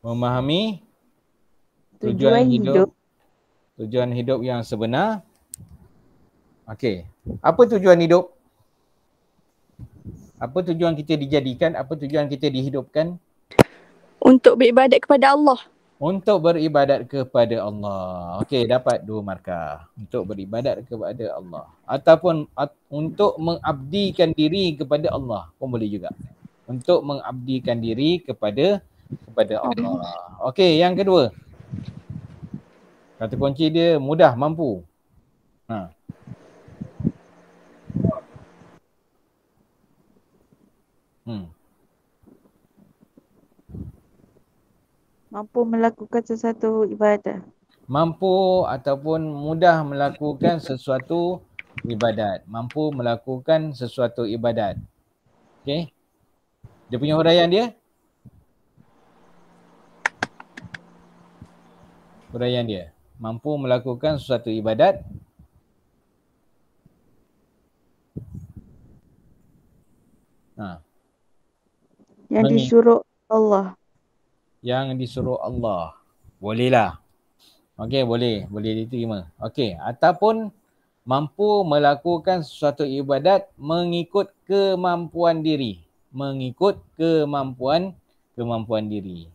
Memahami tujuan hidup yang sebenar. Okey. Apa tujuan hidup? Apa tujuan kita dijadikan? Apa tujuan kita dihidupkan? Untuk beribadat kepada Allah. Untuk beribadat kepada Allah. Okey, dapat 2 markah. Untuk beribadat kepada Allah. Ataupun untuk mengabdikan diri kepada Allah pun boleh juga. Untuk mengabdikan diri kepada Allah. Okey, yang kedua. Kata kunci dia mudah, mampu. Mampu melakukan sesuatu ibadah. Mampu ataupun mudah melakukan sesuatu ibadat. Mampu melakukan sesuatu ibadat. Okey. Dia punya huraian dia? Huraian dia. Mampu melakukan sesuatu ibadat. Yang disuruh Allah. yang disuruh Allah. Bolehlah. Okey, boleh diterima. Okey, ataupun mampu melakukan sesuatu ibadat mengikut kemampuan diri. Mengikut kemampuan diri.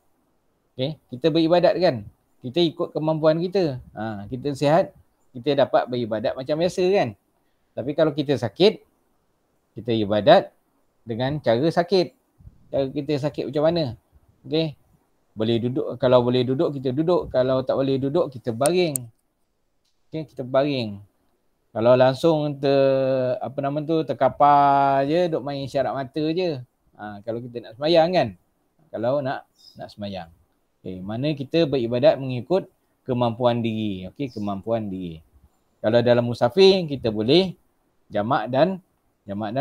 Okey, kita beribadat kan? Kita ikut kemampuan kita. Kita sihat, kita dapat beribadat macam biasa kan? Tapi kalau kita sakit, kita ibadat dengan cara sakit. Cara kita sakit macam mana? Okey. Boleh duduk, kalau boleh duduk kita duduk, kalau tak boleh duduk kita baring. Okey, kita baring. Kalau langsung terkapar je, duk main isyarat mata je. Kalau kita nak sembahyang kan? Kalau nak sembahyang. Okey, mana kita beribadat mengikut kemampuan diri. Okey, kemampuan diri. Kalau dalam musafir kita boleh jamak dan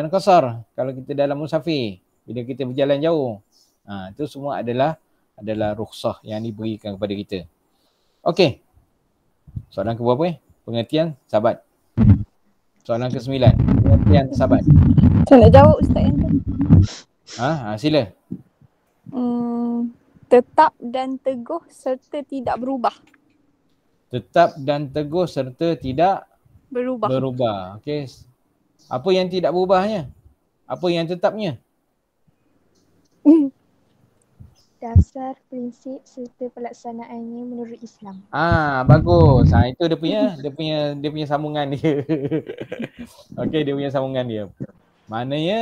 qasar. Kalau kita dalam musafir, bila kita berjalan jauh. Itu semua adalah rukhsah yang diberikan kepada kita. Okey. Soalan ke berapa? Pengertian sabat. Soalan ke-9. Pengertian sabat. Saya nak jawab Ustaz yang tu. Sila. Tetap dan teguh serta tidak berubah. Tetap dan teguh serta tidak Berubah. Okey. Apa yang tidak berubahnya? Apa yang tetapnya? Dasar, prinsip serta pelaksanaannya menurut Islam. Bagus. Itu dia punya sambungan dia. Okey, dia punya sambungan dia. Maknanya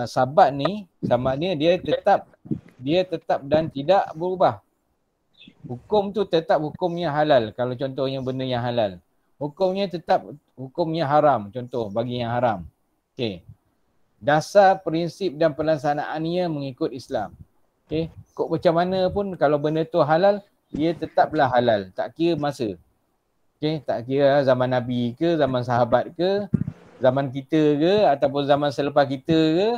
sabat ni dia tetap dan tidak berubah. Hukum tu tetap hukumnya halal kalau contohnya benda yang halal. Hukumnya tetap hukumnya haram, contoh bagi yang haram. Okey. Dasar, prinsip dan pelaksanaannya mengikut Islam. Okey, kok macam mana pun kalau benda tu halal, dia tetaplah halal, tak kira masa. Okey, tak kira zaman Nabi ke, zaman sahabat ke, zaman kita ke ataupun zaman selepas kita ke.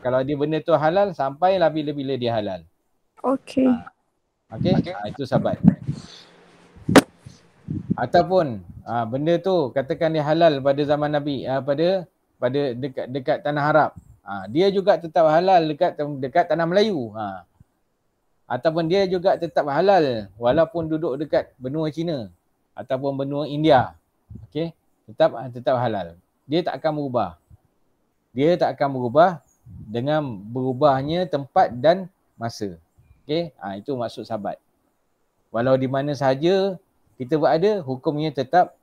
Kalau dia benda tu halal sampailah bila-bila dia halal. Okey. Okey, itu sabat. Ataupun benda tu katakan dia halal pada zaman Nabi, pada dekat tanah Arab. Dia juga tetap halal dekat tanah Melayu. Ataupun dia juga tetap halal walaupun duduk dekat benua Cina ataupun benua India. Okey, tetap halal. Dia tak akan berubah. Dia tak akan berubah dengan berubahnya tempat dan masa. Okey, itu maksud sabat. Walau di mana sahaja kita berada, hukumnya tetap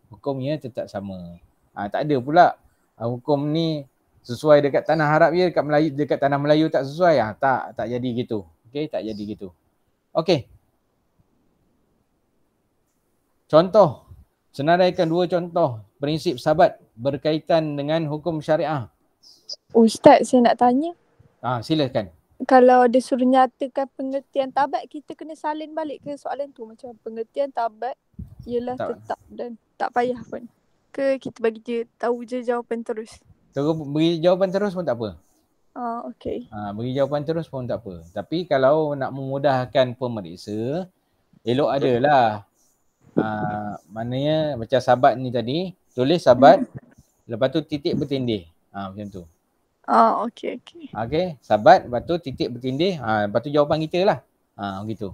sama. Tak ada pula hukum ni sesuai dekat tanah Arab je, dekat tanah Melayu tak sesuai. Tak jadi gitu. Okey, tak jadi gitu. Okey. Contoh, senaraikan 2 contoh prinsip sabat berkaitan dengan hukum syariah. Ustaz, saya nak tanya. Silakan. Kalau dia suruh nyatakan pengertian tabat, kita kena salin balik ke soalan tu? Macam pengertian tabat ialah tetap dan tak payah pun. Ke kita bagi dia tahu je jawapan terus? Terus beri jawapan terus pun tak apa. Okey. Beri jawapan terus pun tak apa. Tapi kalau nak memudahkan pemeriksa, elok adalah maknanya macam sabat ni tadi, tulis sabat, lepas tu titik bertindih. Macam tu. Okey. Okey, sabat, lepas tu titik bertindih, lepas tu jawapan kita lah. Begitu.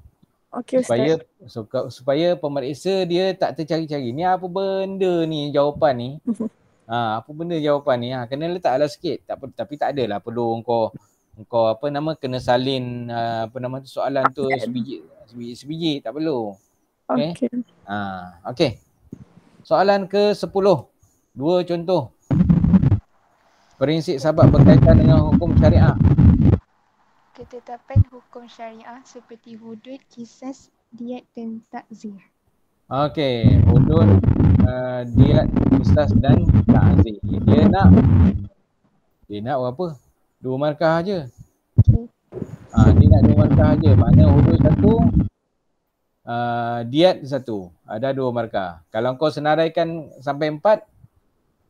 Okey Ustaz. Supaya pemeriksa dia tak tercari-cari. Ni apa benda ni jawapan ni? Apa benda jawapan ni? Kena letaklah sikit. Tapi tak adalah perlu engkau kena salin soalan tu sebiji, tak perlu. Okey. Okey. Soalan ke-10. 2 contoh. Prinsip sabat berkaitan dengan hukum syariah. Ketetapan hukum syariah seperti hudud, kisas, diat dan takzir. Okey, hudud, diat, kisas dan takzir. Dia nak berapa? 2 markah aje. Okey. Dia nak 2 markah aje. Maknanya hudud 1, diat 1. Ada 2 markah. Kalau kau senaraikan sampai 4,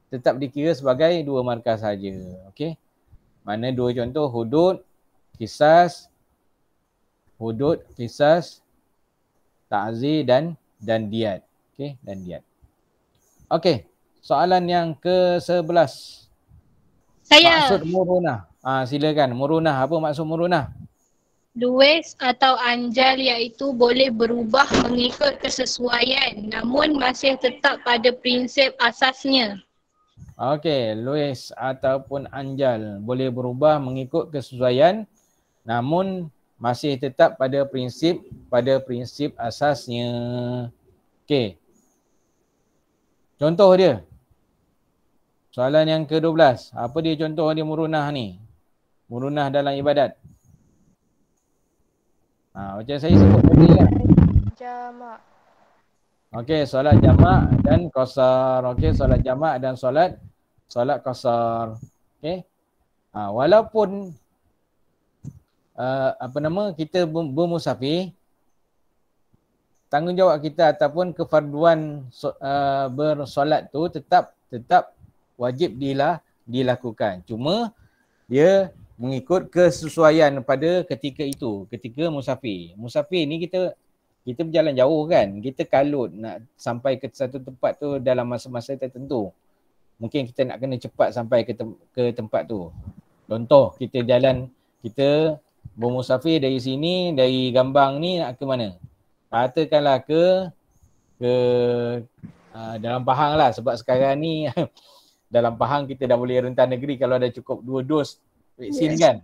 tetap dikira sebagai 2 markah saja. Okey. Mana 2 contoh, hudud, kisas, ta'zir dan diat. Okey, dan diat. Okey, soalan yang ke-11. Saya. Maksud murunah. Silakan. Murunah, apa maksud murunah? Luwes atau anjal iaitu boleh berubah mengikut kesesuaian namun masih tetap pada prinsip asasnya. Okey, luwes ataupun anjal boleh berubah mengikut kesesuaian namun masih tetap pada prinsip asasnya. Okey. Contoh dia. Soalan yang ke-12. Apa dia contoh dia murunah ni? Murunah dalam ibadat. Macam saya sebut tadi kan. Jamak. Okey, solat jamak dan qasar. Okey, solat jamak dan solat qasar. Okey. Walaupun kita bermusafir, tanggungjawab kita ataupun kefarduan bersolat tu tetap wajib dilakukan. Cuma dia mengikut kesesuaian pada ketika itu, ketika musafir. Musafir ni kita berjalan jauh kan, kita kalut nak sampai ke satu tempat tu dalam masa-masa tertentu. Mungkin kita nak kena cepat sampai ke tempat tu. Contoh, kita bermusafir dari sini, dari Gambang ni nak ke mana? Katakanlah ke dalam Pahang lah, sebab sekarang ni dalam Pahang kita dah boleh rentan negeri kalau ada cukup 2 dos vaksin kan.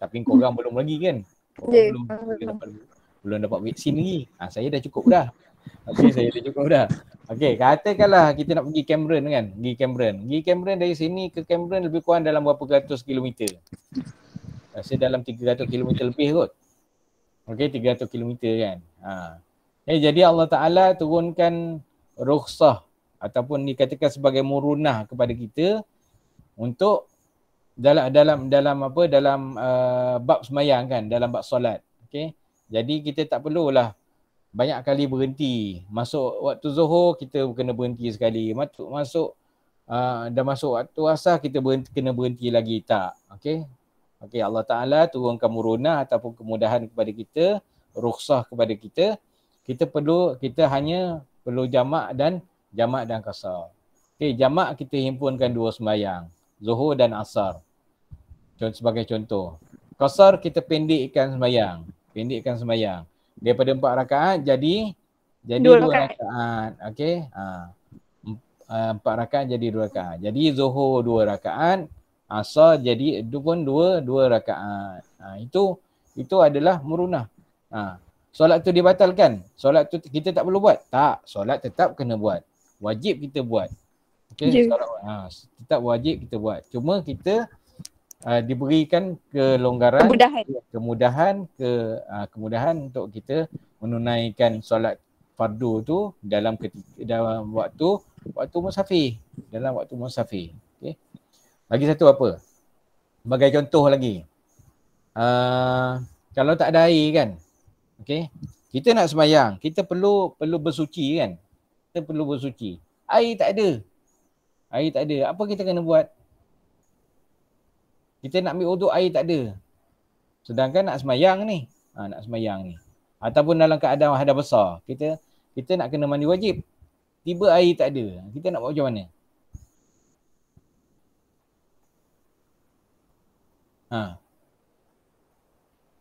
Tapi korang belum lagi kan. Belum dapat vaksin lagi. Saya dah cukup dah. Okey, katakanlah kita nak pergi Cameron kan. Pergi Cameron dari sini ke Cameron lebih kurang dalam berapa ratus kilometer. Rasa dalam 300 kilometer lebih kot. Okey, 300 kilometer kan. Jadi Allah Ta'ala turunkan rukhsah ataupun dikatakan sebagai murunah kepada kita untuk dalam bab semayang kan, dalam bab solat. Okey. Jadi kita tak perlulah banyak kali berhenti. Masuk waktu Zuhur kita kena berhenti sekali. Dah masuk waktu Asar kita kena berhenti lagi, tak. Okey. Allah Ta'ala turunkan murunah ataupun kemudahan kepada kita, rukhsah kepada kita. Kita hanya perlu jamak dan qasar. Okey, jamak kita himpunkan 2 sembahyang, Zuhur dan Asar. Sebagai contoh. Qasar kita pendekkan sembahyang. Daripada 4 rakaat jadi 2 rakaat. Okey. 4 rakaat jadi 2 rakaat. Jadi Zuhur 2 rakaat, Asar jadi pun 2 rakaat. Itu adalah murunah. Solat tu dibatalkan. Solat tu kita tak perlu buat. Tak, solat tetap kena buat. Wajib kita buat. Okey, solat tetap wajib kita buat. Cuma kita diberikan kelonggaran, kemudahan untuk kita menunaikan solat fardu tu dalam waktu musafir. Okey. Lagi satu apa? Sebagai contoh lagi. Kalau tak ada air kan. Okey. Kita nak sembahyang, kita perlu bersuci kan. Air tak ada. Apa kita kena buat? Kita nak ambil wuduk, air tak ada. Sedangkan nak sembahyang ni. Ataupun dalam keadaan hadas besar, kita nak kena mandi wajib. Tiba air tak ada. Kita nak buat macam mana?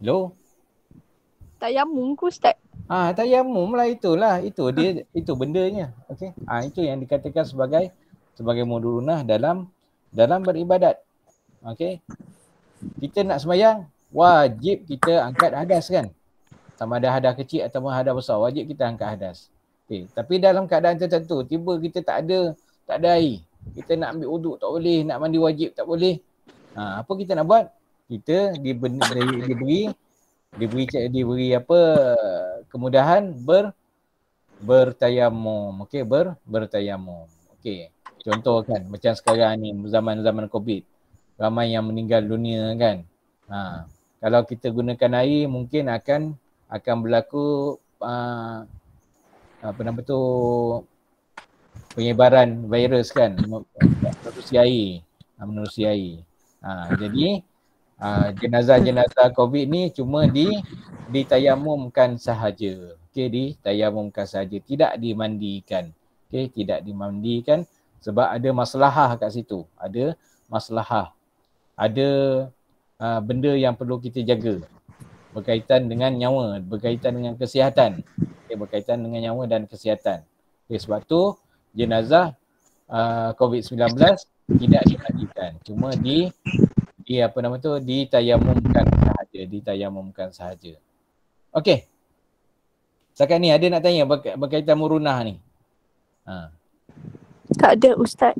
Hello? Tayamum ke Ustaz? Tayamum lah, itu bendanya. Okey. Itu yang dikatakan sebagai murunah dalam beribadat. Okey. Kita nak sembahyang, wajib kita angkat hadas kan. Sama ada hadas kecil ataupun hadas besar, wajib kita angkat hadas. Okey, tapi dalam keadaan tertentu, tiba kita tak ada air. Kita nak ambil wuduk tak boleh, nak mandi wajib tak boleh. Apa kita nak buat? Kita diberi kemudahan bertayamum. Okey, bertayamum. Okey. Contoh kan macam sekarang ni zaman Covid, ramai yang meninggal dunia kan. Kalau kita gunakan air mungkin akan berlaku penyebaran virus kan, menerusi air. Jadi jenazah Covid ni cuma ditayamumkan sahaja. Okey, ditayamumkan sahaja, tidak dimandikan. Okey, tidak dimandikan sebab ada maslahah kat situ. Ada maslahah. Ada benda yang perlu kita jaga. berkaitan dengan nyawa, berkaitan dengan kesihatan. Okay, berkaitan dengan nyawa dan kesihatan. Okay, sebab tu jenazah COVID-19 tidak dimandikan. Cuma ditayamumkan sahaja. Okey. Setakat ni ada nak tanya berkaitan murunah ni? Tak ada Ustaz.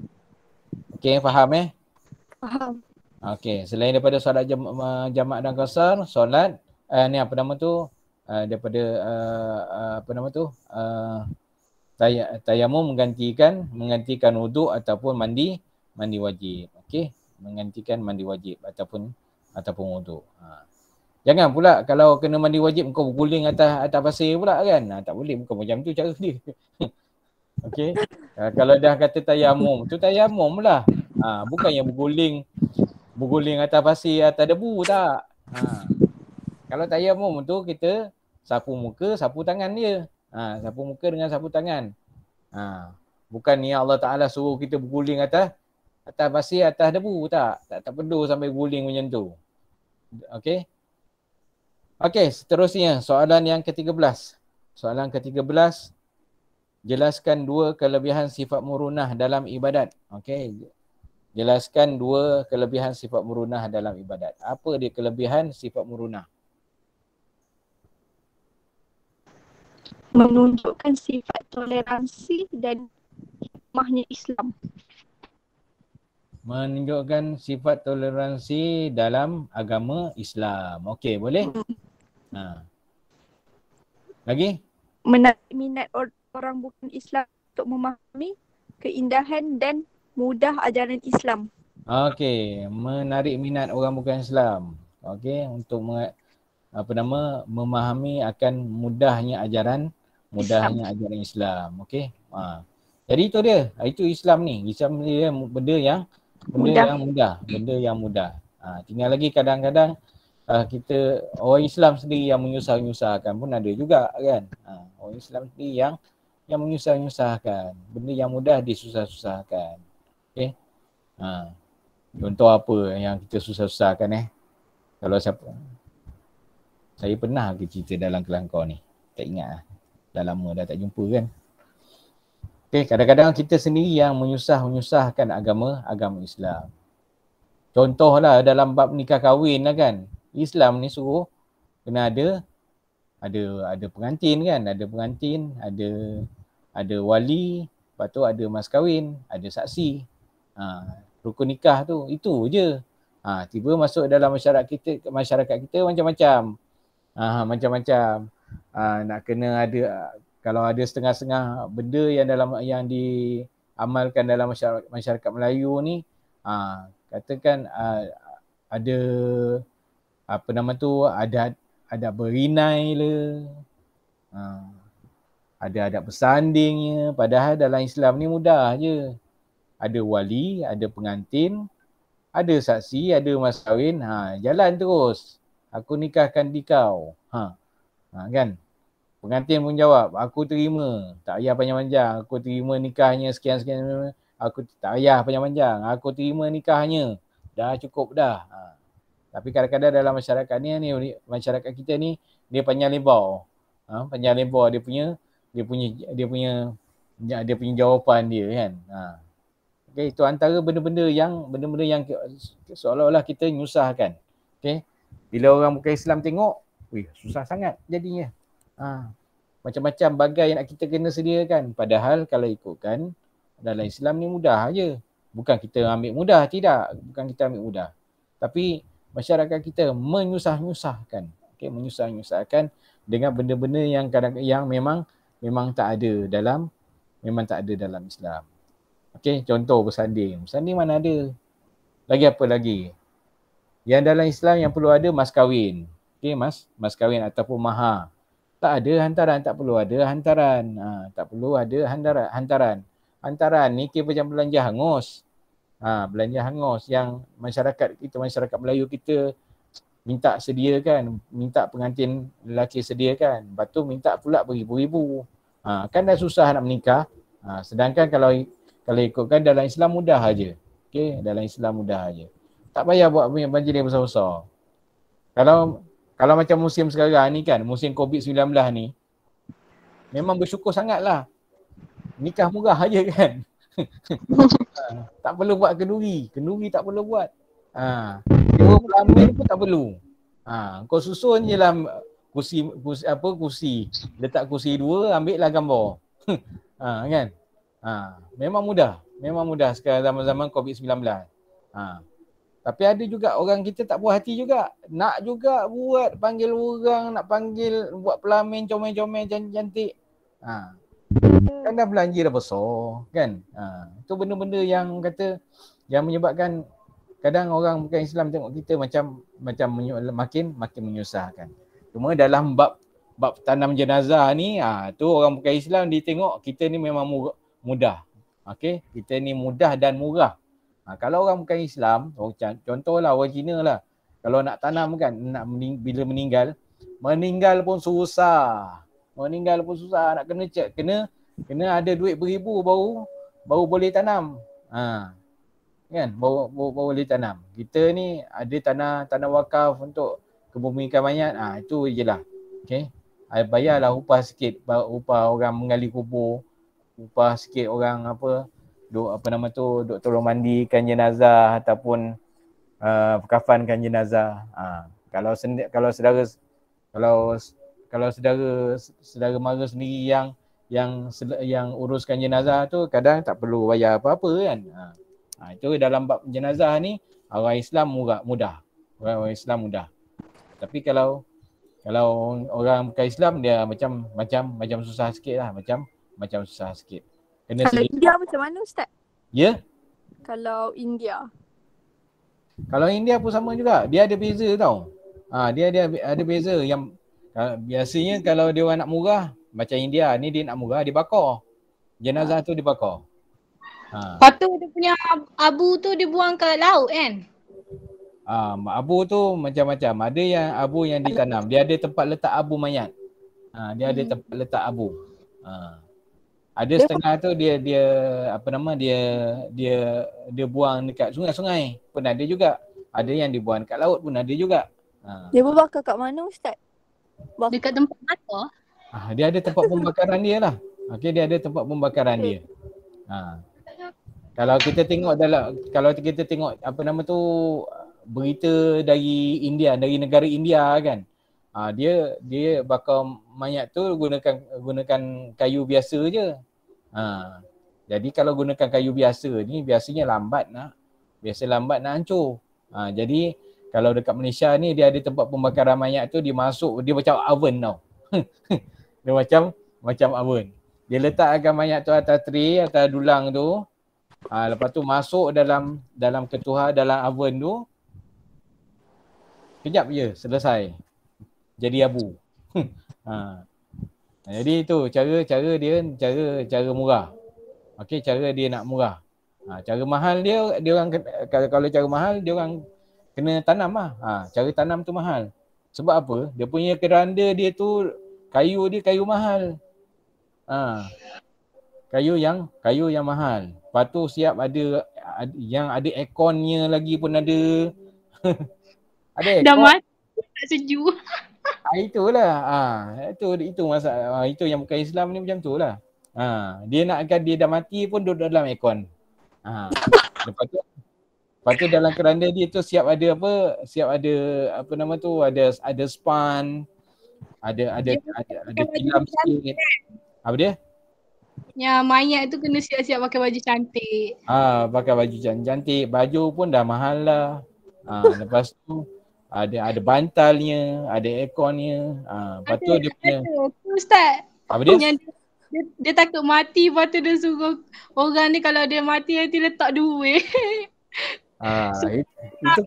Okey, faham Faham. Okey, selain daripada solat jamak dan qasar, solat tayamum menggantikan wuduk ataupun mandi wajib. Okey, menggantikan mandi wajib ataupun wuduk. Jangan pula kalau kena mandi wajib kau berguling atas pasir pula kan. Tak boleh, bukan macam tu cara dia. Okey. Kalau dah kata tayamum, tu tayamum lah. Bukan yang berguling atas pasir, atas debu, tak. Kalau tayamum tu kita sapu muka, sapu tangan dia. Sapu muka dengan sapu tangan. Bukan ni Allah Ta'ala suruh kita berguling atas pasir, atas debu, tak. Tak perlu sampai guling macam tu. Okey. Okey, seterusnya soalan yang ke-13. Soalan ke-13, jelaskan 2 kelebihan sifat murunah dalam ibadat. Okey. Jelaskan 2 kelebihan sifat murunah dalam ibadat. Apa dia kelebihan sifat murunah? Menunjukkan sifat toleransi dan hikmahnya Islam. Menunjukkan sifat toleransi dalam agama Islam. Okey, boleh? Lagi? Menarik minat orang bukan Islam untuk memahami keindahan dan mudah ajaran Islam. Okey, menarik minat orang bukan Islam. Okey, untuk memahami akan mudahnya ajaran Islam. Okey. Jadi itu dia. Itu Islam ni. Islam ni dia benda yang mudah. Tinggal lagi kadang-kadang kita orang Islam sendiri yang menyusah-nyusahkan pun ada juga kan. Orang Islam sendiri yang menyusah-nyusahkan. Benda yang mudah disusah-susahkan. Okey. Contoh apa yang kita susah-susahkan Kalau siapa? Saya pernah ke cerita dalam kelangkau ni. Tak ingat lah. Dah lama dah tak jumpa kan. Okey, kadang-kadang kita sendiri yang menyusah-nyusahkan agama Islam. Contohlah dalam bab nikah kahwin lah kan. Islam ni suruh kena ada pengantin kan, ada pengantin, ada wali, lepas tu ada mas kahwin, ada saksi. Rukun nikah tu, itu je. Tiba masuk dalam masyarakat kita macam-macam. Macam-macam. Nak kena ada, kalau ada setengah-setengah benda yang diamalkan dalam masyarakat Melayu ni, katakan ada ada berinai le, ada bersandingnya. Padahal dalam Islam ni mudah je. Ada wali, ada pengantin, ada saksi, ada mas kahwin. Jalan terus. Aku nikahkan dikau. Kan? Pengantin pun jawab, aku terima. Tak payah panjang-panjang. Aku terima nikahnya sekian-sekian. Aku tak payah panjang-panjang. Aku terima nikahnya. Dah cukup dah. Tapi kadang-kadang dalam masyarakat masyarakat kita ni, dia panjang lebar. Panjang lebar dia punya jawapan dia kan. Okey, itu antara benda-benda yang seolah-olah kita nyusahkan. Okey. Bila orang bukan Islam tengok, susah sangat jadinya. Macam-macam bagai nak kita kena sediakan. Padahal kalau ikutkan dalam Islam ni mudah aje. Bukan kita ambil mudah, tidak. Bukan kita ambil mudah. Tapi masyarakat kita menyusah-nyusahkan. Okey, menyusah-nyusahkan dengan benda-benda yang memang tak ada dalam Islam. Okey, contoh bersanding. Bersanding mana ada? Lagi apa lagi? Yang dalam Islam yang perlu ada mas kahwin. Okey, mas kahwin ataupun mahar. Tak ada hantaran, tak perlu ada hantaran. Tak perlu ada hantaran. Hantaran ni kira macam belanja hangus. Belanja hangus yang masyarakat Melayu kita minta sediakan, minta pengantin lelaki sediakan. Lepas tu minta pula beribu-ribu. Kan dah susah nak menikah. Sedangkan kalau ikutkan dalam Islam mudah aja. Okey, dalam Islam mudah aja. Tak payah buat majlis besar-besar. Kalau macam musim sekarang ni kan, musim COVID-19 ni, memang bersyukur sangatlah. Nikah murah aja kan. Tak perlu buat kenduri tak perlu buat. Sewa pelamin pun tak perlu. Kau susun je lah kursi. Letak kursi 2, ambil lah gambar. Kan? Memang mudah sekarang zaman-zaman COVID-19. Tapi ada juga orang kita tak puas hati juga. Nak juga buat, panggil orang, nak panggil buat pelamin comel-comel cantik. Kan dah belanja dah besar kan. Itu benda-benda yang kata yang menyebabkan kadang orang bukan Islam tengok kita macam makin menyusahkan. Cuma dalam bab tanam jenazah ni, tu orang bukan Islam dia tengok kita ni memang mudah. Okey, kita ni mudah dan murah. Kalau orang bukan Islam, contohlah orang Cina lah. Kalau nak tanam kan, bila meninggal pun susah. Nak kena cek, kena ada duit beribu baru boleh tanam. Kan? Baru boleh tanam. Kita ni ada tanah wakaf untuk kebumikan mayat. Itu je lah. Okey. Bayarlah upah sikit, upah orang menggali kubur, upah sikit orang duk tolong mandikan jenazah ataupun kafankan jenazah. Kalau saudara mara sendiri yang uruskan jenazah tu kadang tak perlu bayar apa-apa kan. Itu dalam bab jenazah ni orang Islam mudah. Orang Islam mudah. Tapi kalau orang bukan Islam dia macam susah sikit lah, macam susah sikit. Kalau India macam mana Ustaz? Ya? Kalau India pun sama juga. Dia ada beza tau. Dia ada beza yang biasanya kalau dia orang nak murah macam India ni dia nak murah, dia bakar. Jenazah tu dibakar. Lepas tu dia punya abu tu dia buang ke laut kan? Abu tu macam-macam. Ada yang abu yang ditanam. Dia ada tempat letak abu mayat. Dia ada tempat letak abu. Ada setengah tu dia buang dekat sungai-sungai pun ada juga. Ada yang dibuang dekat laut pun ada juga. Dia berbakar kat mana Ustaz? Dekat tempat bakar? Dia ada tempat pembakaran dia lah. Okey, dia ada tempat pembakaran dia. Kalau kita tengok berita dari India, dari negara India kan. Dia bakar mayat tu gunakan kayu biasa je. Jadi kalau gunakan kayu biasa ni biasanya lambat nak hancur. Jadi kalau dekat Malaysia ni dia ada tempat pembakaran mayat tu, dia macam oven tau. Dia macam oven. Dia letakkan mayat tu atas tray, atas dulang tu. Lepas tu masuk dalam ketuhar dalam oven tu. Kejap je selesai. Jadi abu. Jadi itu cara dia cara murah. Okey, cara dia nak murah. Cara mahal dia orang kalau cara mahal dia orang kena tanam lah. Cara tanam tu mahal. Sebab apa? Dia punya keranda dia tu kayu mahal. Kayu yang mahal. Lepas tu siap ada yang ada airconnya lagi pun ada. Ada aircon. Dah mati tak sejuk. Itulah. Itu masalah. Itu yang bukan Islam ni macam tu lah. Dia dah mati pun duduk dalam aircon. Lepas tu dalam keranda dia tu siap ada ada span, ada tilam sikit. Apa dia? Yang mayat tu kena siap-siap pakai baju cantik. Pakai baju cantik, baju pun dah mahal lah. Lepas tu ada bantalnya, ada airconnya. Lepas tu dia punya Ustaz. Apa dia? Dia takut mati, lepas tu dia suruh orang ni kalau dia mati nanti letak duit. Itu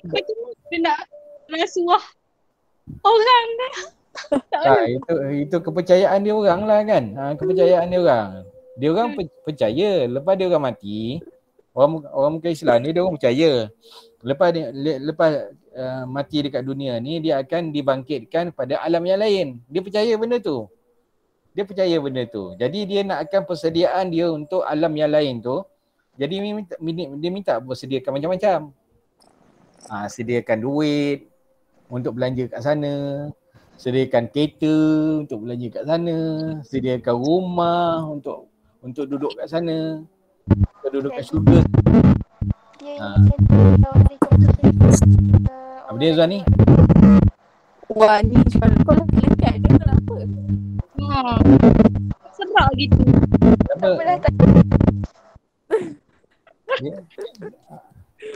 dia nak rasuah orang dah. itu kepercayaan dia orang lah kan. Kepercayaan dia orang. Dia orang percaya lepas dia orang mati, orang bukan Islam ni dia orang percaya. Lepas mati dekat dunia ni dia akan dibangkitkan pada alam yang lain. Dia percaya benda tu. Jadi dia nak akan persediaan dia untuk alam yang lain tu. Jadi dia minta persediakan macam-macam. Sediakan duit untuk belanja kat sana. Sediakan kereta untuk belanja kat sana, sediakan rumah untuk duduk kat sana, untuk duduk kat syurga. Apa dia Zuan ni? Wah ni soalan kau lelaki ada kenapa? Serak gitu. Kenapa? Dia,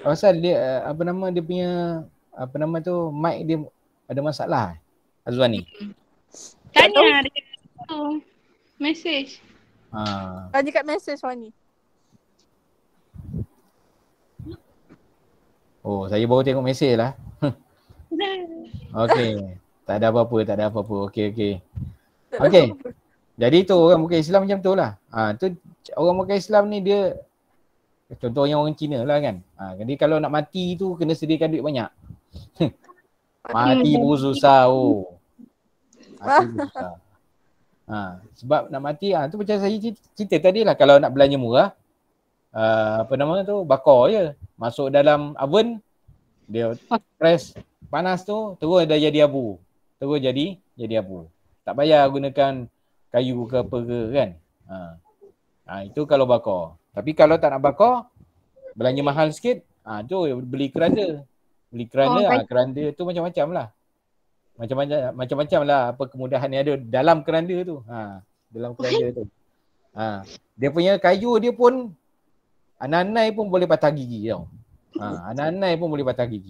pasal dia apa nama dia punya apa nama tu mic dia ada masalah. Azwan ni. Tanya dekat tu. Message. Tanya kat message Wani. Oh, saya baru tengok mesej lah. Okey. Tak ada apa-apa. Okey. Jadi tu orang bukan Islam macam tu lah. Tu orang bukan Islam ni dia contohnya orang Cina lah kan. Jadi kalau nak mati tu kena sediakan duit banyak. Mati pun susah Mati pun susah. Sebab nak mati tu macam saya cerita tadi lah, kalau nak belanja murah apa nama tu bakar je. Masuk dalam oven dia press panas tu terus dah jadi abu. Terus jadi abu. Tak payah gunakan kayu ke apa ke kan. Itu kalau bakar. Tapi kalau tak nak bakar, belanja mahal sikit, tu beli keranda. Keranda tu macam-macam lah. Macam-macam lah apa kemudahan yang ada dalam keranda tu. Dalam keranda tu. Dia punya kayu dia pun anai pun boleh patah gigi tau. Anai pun boleh patah gigi.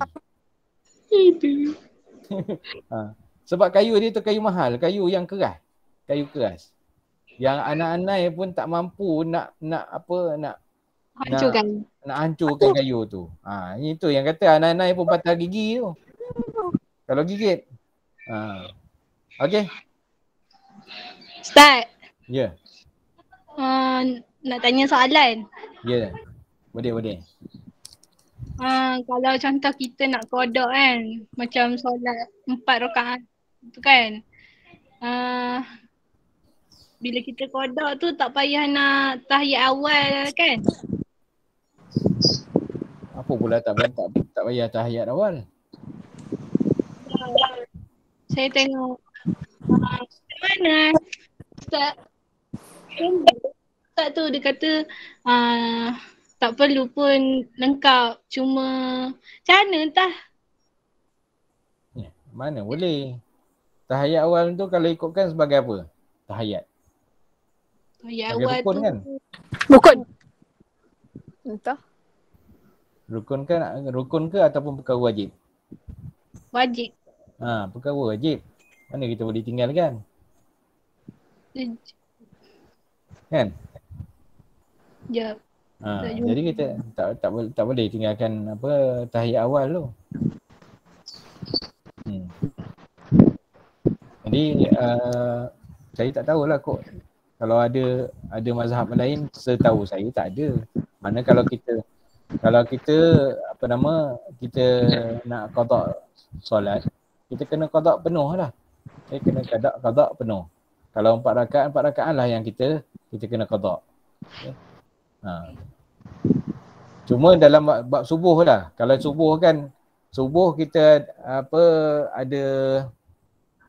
Sebab kayu dia tu kayu mahal, kayu yang keras. Kayu keras. Yang anak-anak pun tak mampu nak hancurkan kayu tu. Itu yang kata anak-anak pun patah gigi tu. Kalau gigit. Okey. Ustaz. Ya. Nak tanya soalan. Ya. Boleh. Kalau contoh kita nak qada kan, macam solat 4 rakaat tu kan. Bila kita qada tu tak payah nak tahiyat awal kan? Apa pula tak payah tahiyat awal? Saya tengok mana Ustaz tu dia kata tak perlu pun lengkap, cuma macam mana entah. Mana boleh. Tahiyat awal tu kalau ikutkan sebagai apa? Tahiyat. Tahiyat sebagai awal rukun tu kan? Rukun. Entah. Rukun ke ataupun perkara wajib? Wajib. Perkara wajib. Mana kita boleh tinggalkan? Kan? Jap. Jadi kita tak boleh tinggalkan apa tahiyat awal tu. Jadi saya tak tahulah kok. Kalau ada mazhab lain, setahu saya tak ada. Mana kalau kita apa nama kita nak qada solat, kita kena qada penuh lah. Kita kena qada penuh. Kalau 4 rakaat lah yang kita kena qada. Okay. Cuma dalam bab subuh lah. Kalau subuh kita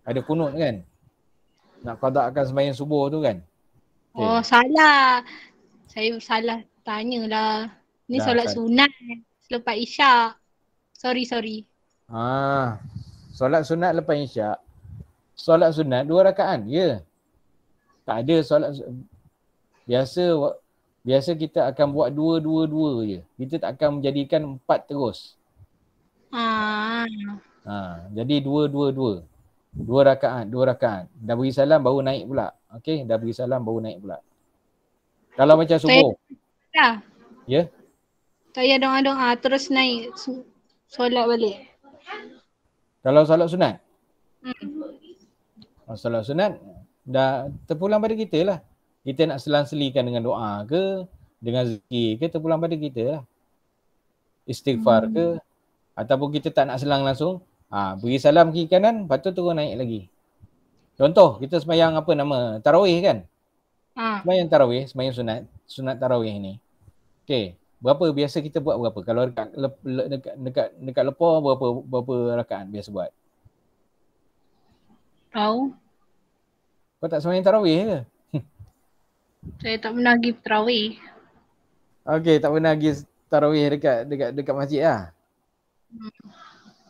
ada kunut kan. Nak qadakan sembahyang subuh tu kan. Okay. Oh salah. Saya salah tanyalah. Ni solat sunat selepas isyak. Sorry. Solat sunat lepas isyak. Solat sunat 2 rakaat. Ya. Tak ada solat biasa kita akan buat 2 je. Kita tak akan menjadikan 4 terus. Jadi 2 rakaat. Dah beri salam baru naik pula. Okey, dah beri salam baru naik pula. Kalau macam subuh. Ya. Tak payah doa-doa terus naik solat balik. Kalau solat sunat. Solat sunat dah terpulang pada kita lah. Kita nak selang-selikan dengan doa ke, dengan zikir ke, terpulang pada kita lah. Istighfar ke, ataupun kita tak nak selang langsung, beri salam kiri kanan, lepas tu terus naik lagi. Contoh, kita sembahyang tarawih kan? Sembahyang tarawih, sembahyang sunat tarawih ni. Okay, biasa kita buat berapa? Kalau dekat lepas berapa rakaat biasa buat? Tahu. Kau tak sembahyang tarawih ke? Saya tak pernah pergi tarawih. Okey, tak pernah pergi tarawih dekat masjid lah.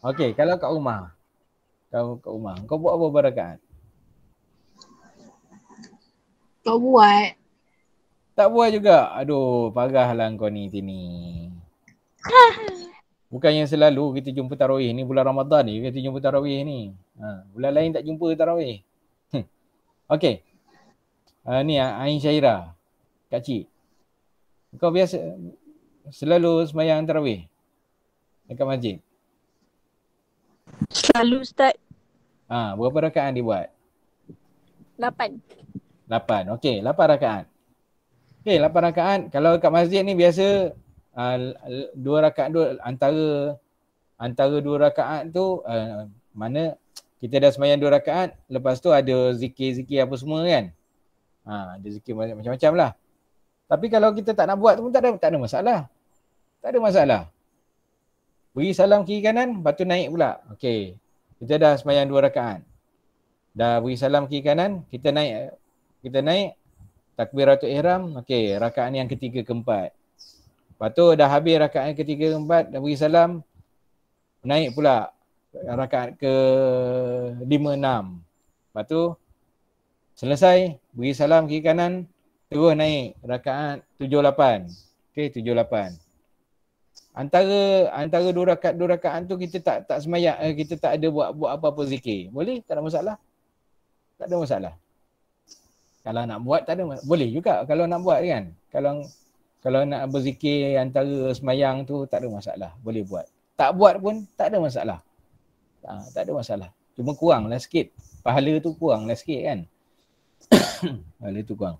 Okey, kalau kat rumah. Kau buat berapa rakaat? Tak buat. Tak buat juga. Aduh, parahlah kau ni Tini. Bukannya selalu kita jumpa tarawih ni bulan Ramadan ni kita jumpa tarawih ni. Bulan lain tak jumpa tarawih. Okey. Ni Ain Syaira. Kak Cik. Kau biasa selalu sembahyang tarawih dekat masjid? Selalu Ustaz. Berapa rakaat dia buat? 8. 8. Okey, 8 rakaat. Okey, 8 rakaat. Kalau kat masjid ni biasa 2 rakaat antara 2 rakaat tu mana kita dah sembahyang 2 rakaat, lepas tu ada zikir-zikir apa semua kan. Ada zikir macam-macam lah. Tapi kalau kita tak nak buat tu pun tak ada masalah. Tak ada masalah. Beri salam kiri kanan, lepas tu naik pula. Okey. Kita dah sembahyang 2 rakaat. Dah beri salam kiri kanan, kita naik takbiratul ihram. Okey, rakaat yang ketiga keempat. Lepas tu dah habis rakaat yang ketiga keempat, dah beri salam, naik pula rakaat ke 5, 6. Lepas tu selesai, beri salam kiri kanan, terus naik rakaat 7, 8. Okey, 7, 8. Antara 2 rakaat tu kita tak sembahyang, kita tak ada buat apa-apa zikir. Boleh? Tak ada masalah. Tak ada masalah. Kalau nak buat tak ada masalah. Boleh juga kalau nak buat kan. Kalau nak berzikir antara sembahyang tu tak ada masalah. Boleh buat. Tak buat pun tak ada masalah. Tak ada masalah. Cuma kuranglah sikit. Pahala tu kuranglah sikit kan. Pahala tu kurang.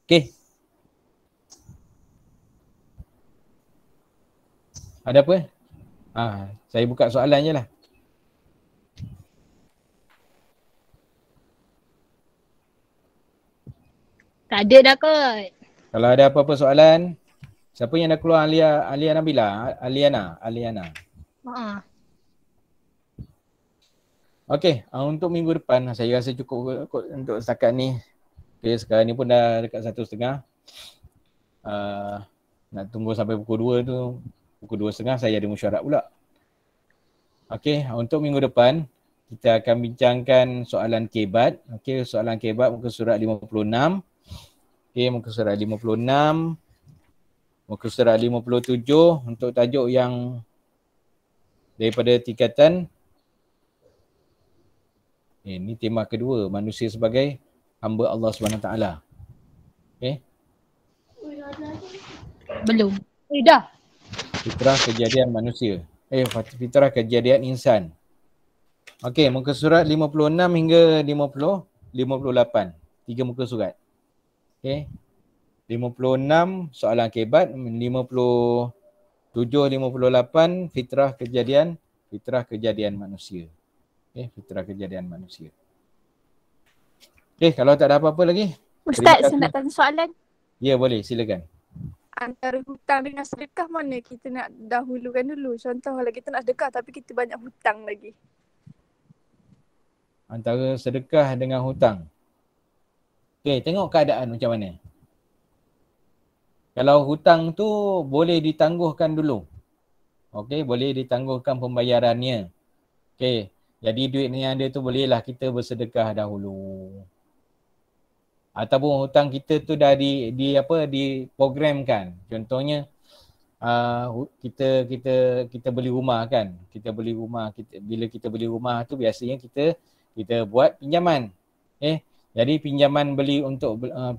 Okey. Ada apa? Saya buka soalan je lah. Tak ada dah kot. Kalau ada apa-apa soalan, siapa yang dah keluar Alia Nabila? Aliana. Okey, untuk minggu depan saya rasa cukup untuk setakat ni. Okey, sekarang ni pun dah dekat 1:30. Nak tunggu sampai pukul 2 tu. Pukul 2:30 saya ada mesyuarat pula. Okey, untuk minggu depan kita akan bincangkan soalan kebat. Okey, soalan kebat muka surat 56. Okey, muka surat 56. Muka surat 57 untuk tajuk yang daripada tingkatan. Ini tema kedua, manusia sebagai hamba Allah SWT. Okey. Belum. Dah. Fitrah kejadian manusia. Fitrah kejadian insan. Okey, muka surat 56 hingga 58. 3 muka surat. Okey. 56 soalan akibat, 57, 58 fitrah kejadian manusia. Okey, fitrah kejadian manusia. Okey, kalau tak ada apa-apa lagi. Ustaz, saya nak tanya soalan. Ya, boleh, silakan. Antara hutang dengan sedekah mana kita nak dahulukan dulu? Contoh kalau kita nak sedekah tapi kita banyak hutang lagi. Antara sedekah dengan hutang. Okey, tengok keadaan macam mana. Kalau hutang tu boleh ditangguhkan dulu. Okey, boleh ditangguhkan pembayarannya. Okey, jadi duit yang ada tu bolehlah kita bersedekah dahulu. Ataupun hutang kita tu dah diprogramkan. Contohnya kita beli rumah kan. Bila kita beli rumah tu biasanya kita buat pinjaman. Jadi pinjaman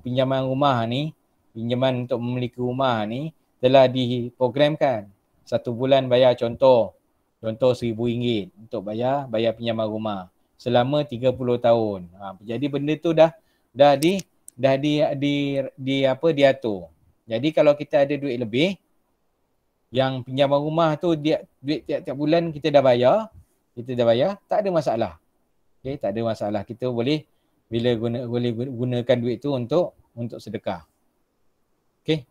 pinjaman rumah ni, pinjaman untuk memiliki rumah ni telah diprogramkan. 1 bulan bayar contoh RM1,000 untuk bayar pinjaman rumah selama 30 tahun. Jadi benda tu dah diatur. Jadi kalau kita ada duit lebih, yang pinjaman rumah tu duit tiap-tiap bulan kita dah bayar, tak ada masalah. Okey, tak ada masalah. Kita boleh gunakan duit tu untuk sedekah. Okey.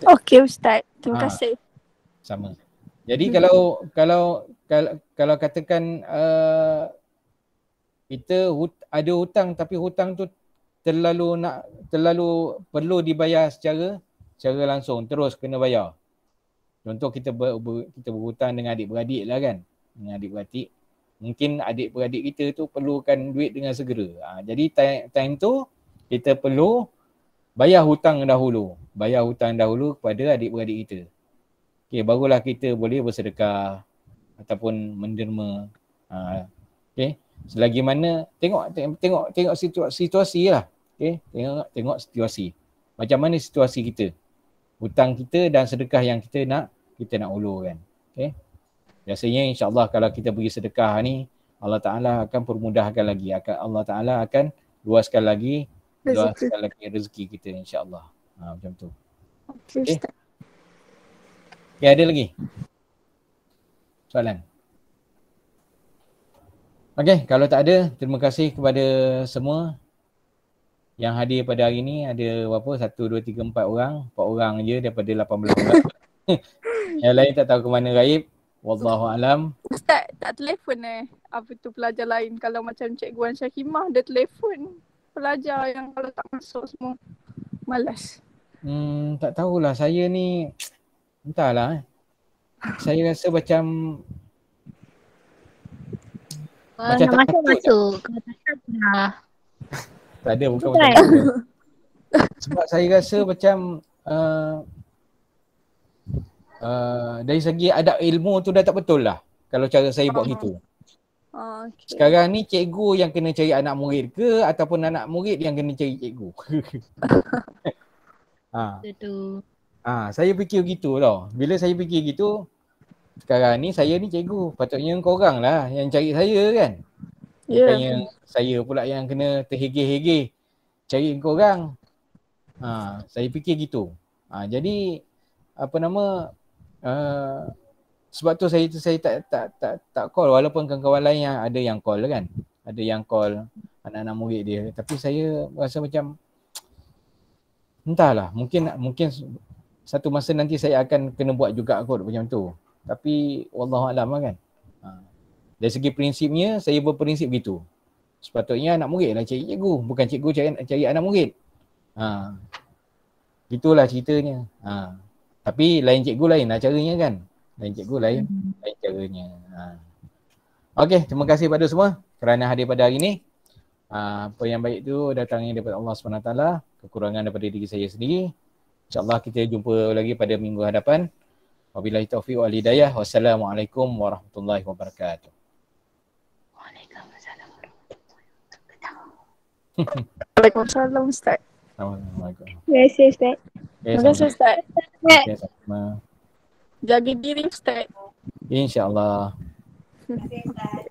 Okey Ustaz, terima kasih. Sama. Jadi kalau katakan kita ada hutang tapi hutang tu terlalu perlu dibayar secara langsung, terus kena bayar. Contoh kita kita berhutang dengan adik-beradik lah kan. Dengan adik-beradik. Mungkin adik-beradik kita tu perlukan duit dengan segera. Jadi time tu kita perlu bayar hutang dahulu. Bayar hutang dahulu kepada adik-beradik kita. Okay, barulah kita boleh bersedekah ataupun menderma. Okay. Selagi mana tengok situasi lah. Okay. Tengok situasi. Macam mana situasi kita. Hutang kita dan sedekah yang kita nak ulurkan. Okay. Biasanya insya-Allah kalau kita beri sedekah ni, Allah Ta'ala akan permudahkan lagi. Allah Ta'ala akan luaskan lagi rezeki kita insya-Allah. Macam tu. Okay. Okay, ada lagi? Soalan? Okay, kalau tak ada, terima kasih kepada semua yang hadir pada hari ni. Ada berapa? 1, 2, 3, 4 orang. 4 orang je daripada 18 orang. Yang lain tak tahu ke mana gaib. Wallahualam. Ustaz, tak telefon apa tu pelajar lain. Kalau macam Cikgu Wan Syakimah, dia telefon pelajar yang kalau tak masuk semua. Malas. Tak tahulah. Saya ni, entahlah. Saya rasa macam nak masuk. Kalau tak dah. Tak ada, bukan macam tu. Sebab saya rasa macam dari segi adab ilmu tu dah tak betul lah kalau cara saya buat gitu. Okay. Sekarang ni cikgu yang kena cari anak murid ke ataupun anak murid yang kena cari cikgu? Betul. Saya fikir gitu tau. Bila saya fikir gitu, sekarang ni saya ni cikgu. Patutnya korang lah yang cari saya kan. Bukannya saya pula yang kena terhege-hege cari korang. Saya fikir gitu. Jadi apa nama sebab tu saya tak call, walaupun kawan-kawan lain yang ada yang call kan. Ada yang call anak-anak murid dia. Tapi saya rasa macam entahlah, mungkin satu masa nanti saya akan kena buat juga kot macam tu. Tapi wallahualam lah kan. Dari segi prinsipnya saya berprinsip gitu. Sepatutnya anak murid lah cari cikgu, bukan cikgu cari anak murid. Gitulah ceritanya. Tapi lain cikgu lain lah caranya kan. Lain cikgu lain caranya. Okey, terima kasih pada semua kerana hadir pada hari ini. Apa yang baik tu datangnya daripada Allah SWT, kekurangan daripada diri saya sendiri. InsyaAllah kita jumpa lagi pada minggu hadapan. Wabillahi taufiq wal hidayah. Wassalamualaikum warahmatullahi wabarakatuh. Waalaikumsalam warahmatullahi wabarakatuh. Waalaikumsalam Ustaz. Assalamualaikum. Terima kasih Ustaz. Terima kasih Ustaz. Okay, sama. Jaga diri Ustaz. InsyaAllah. Terima kasih Ustaz.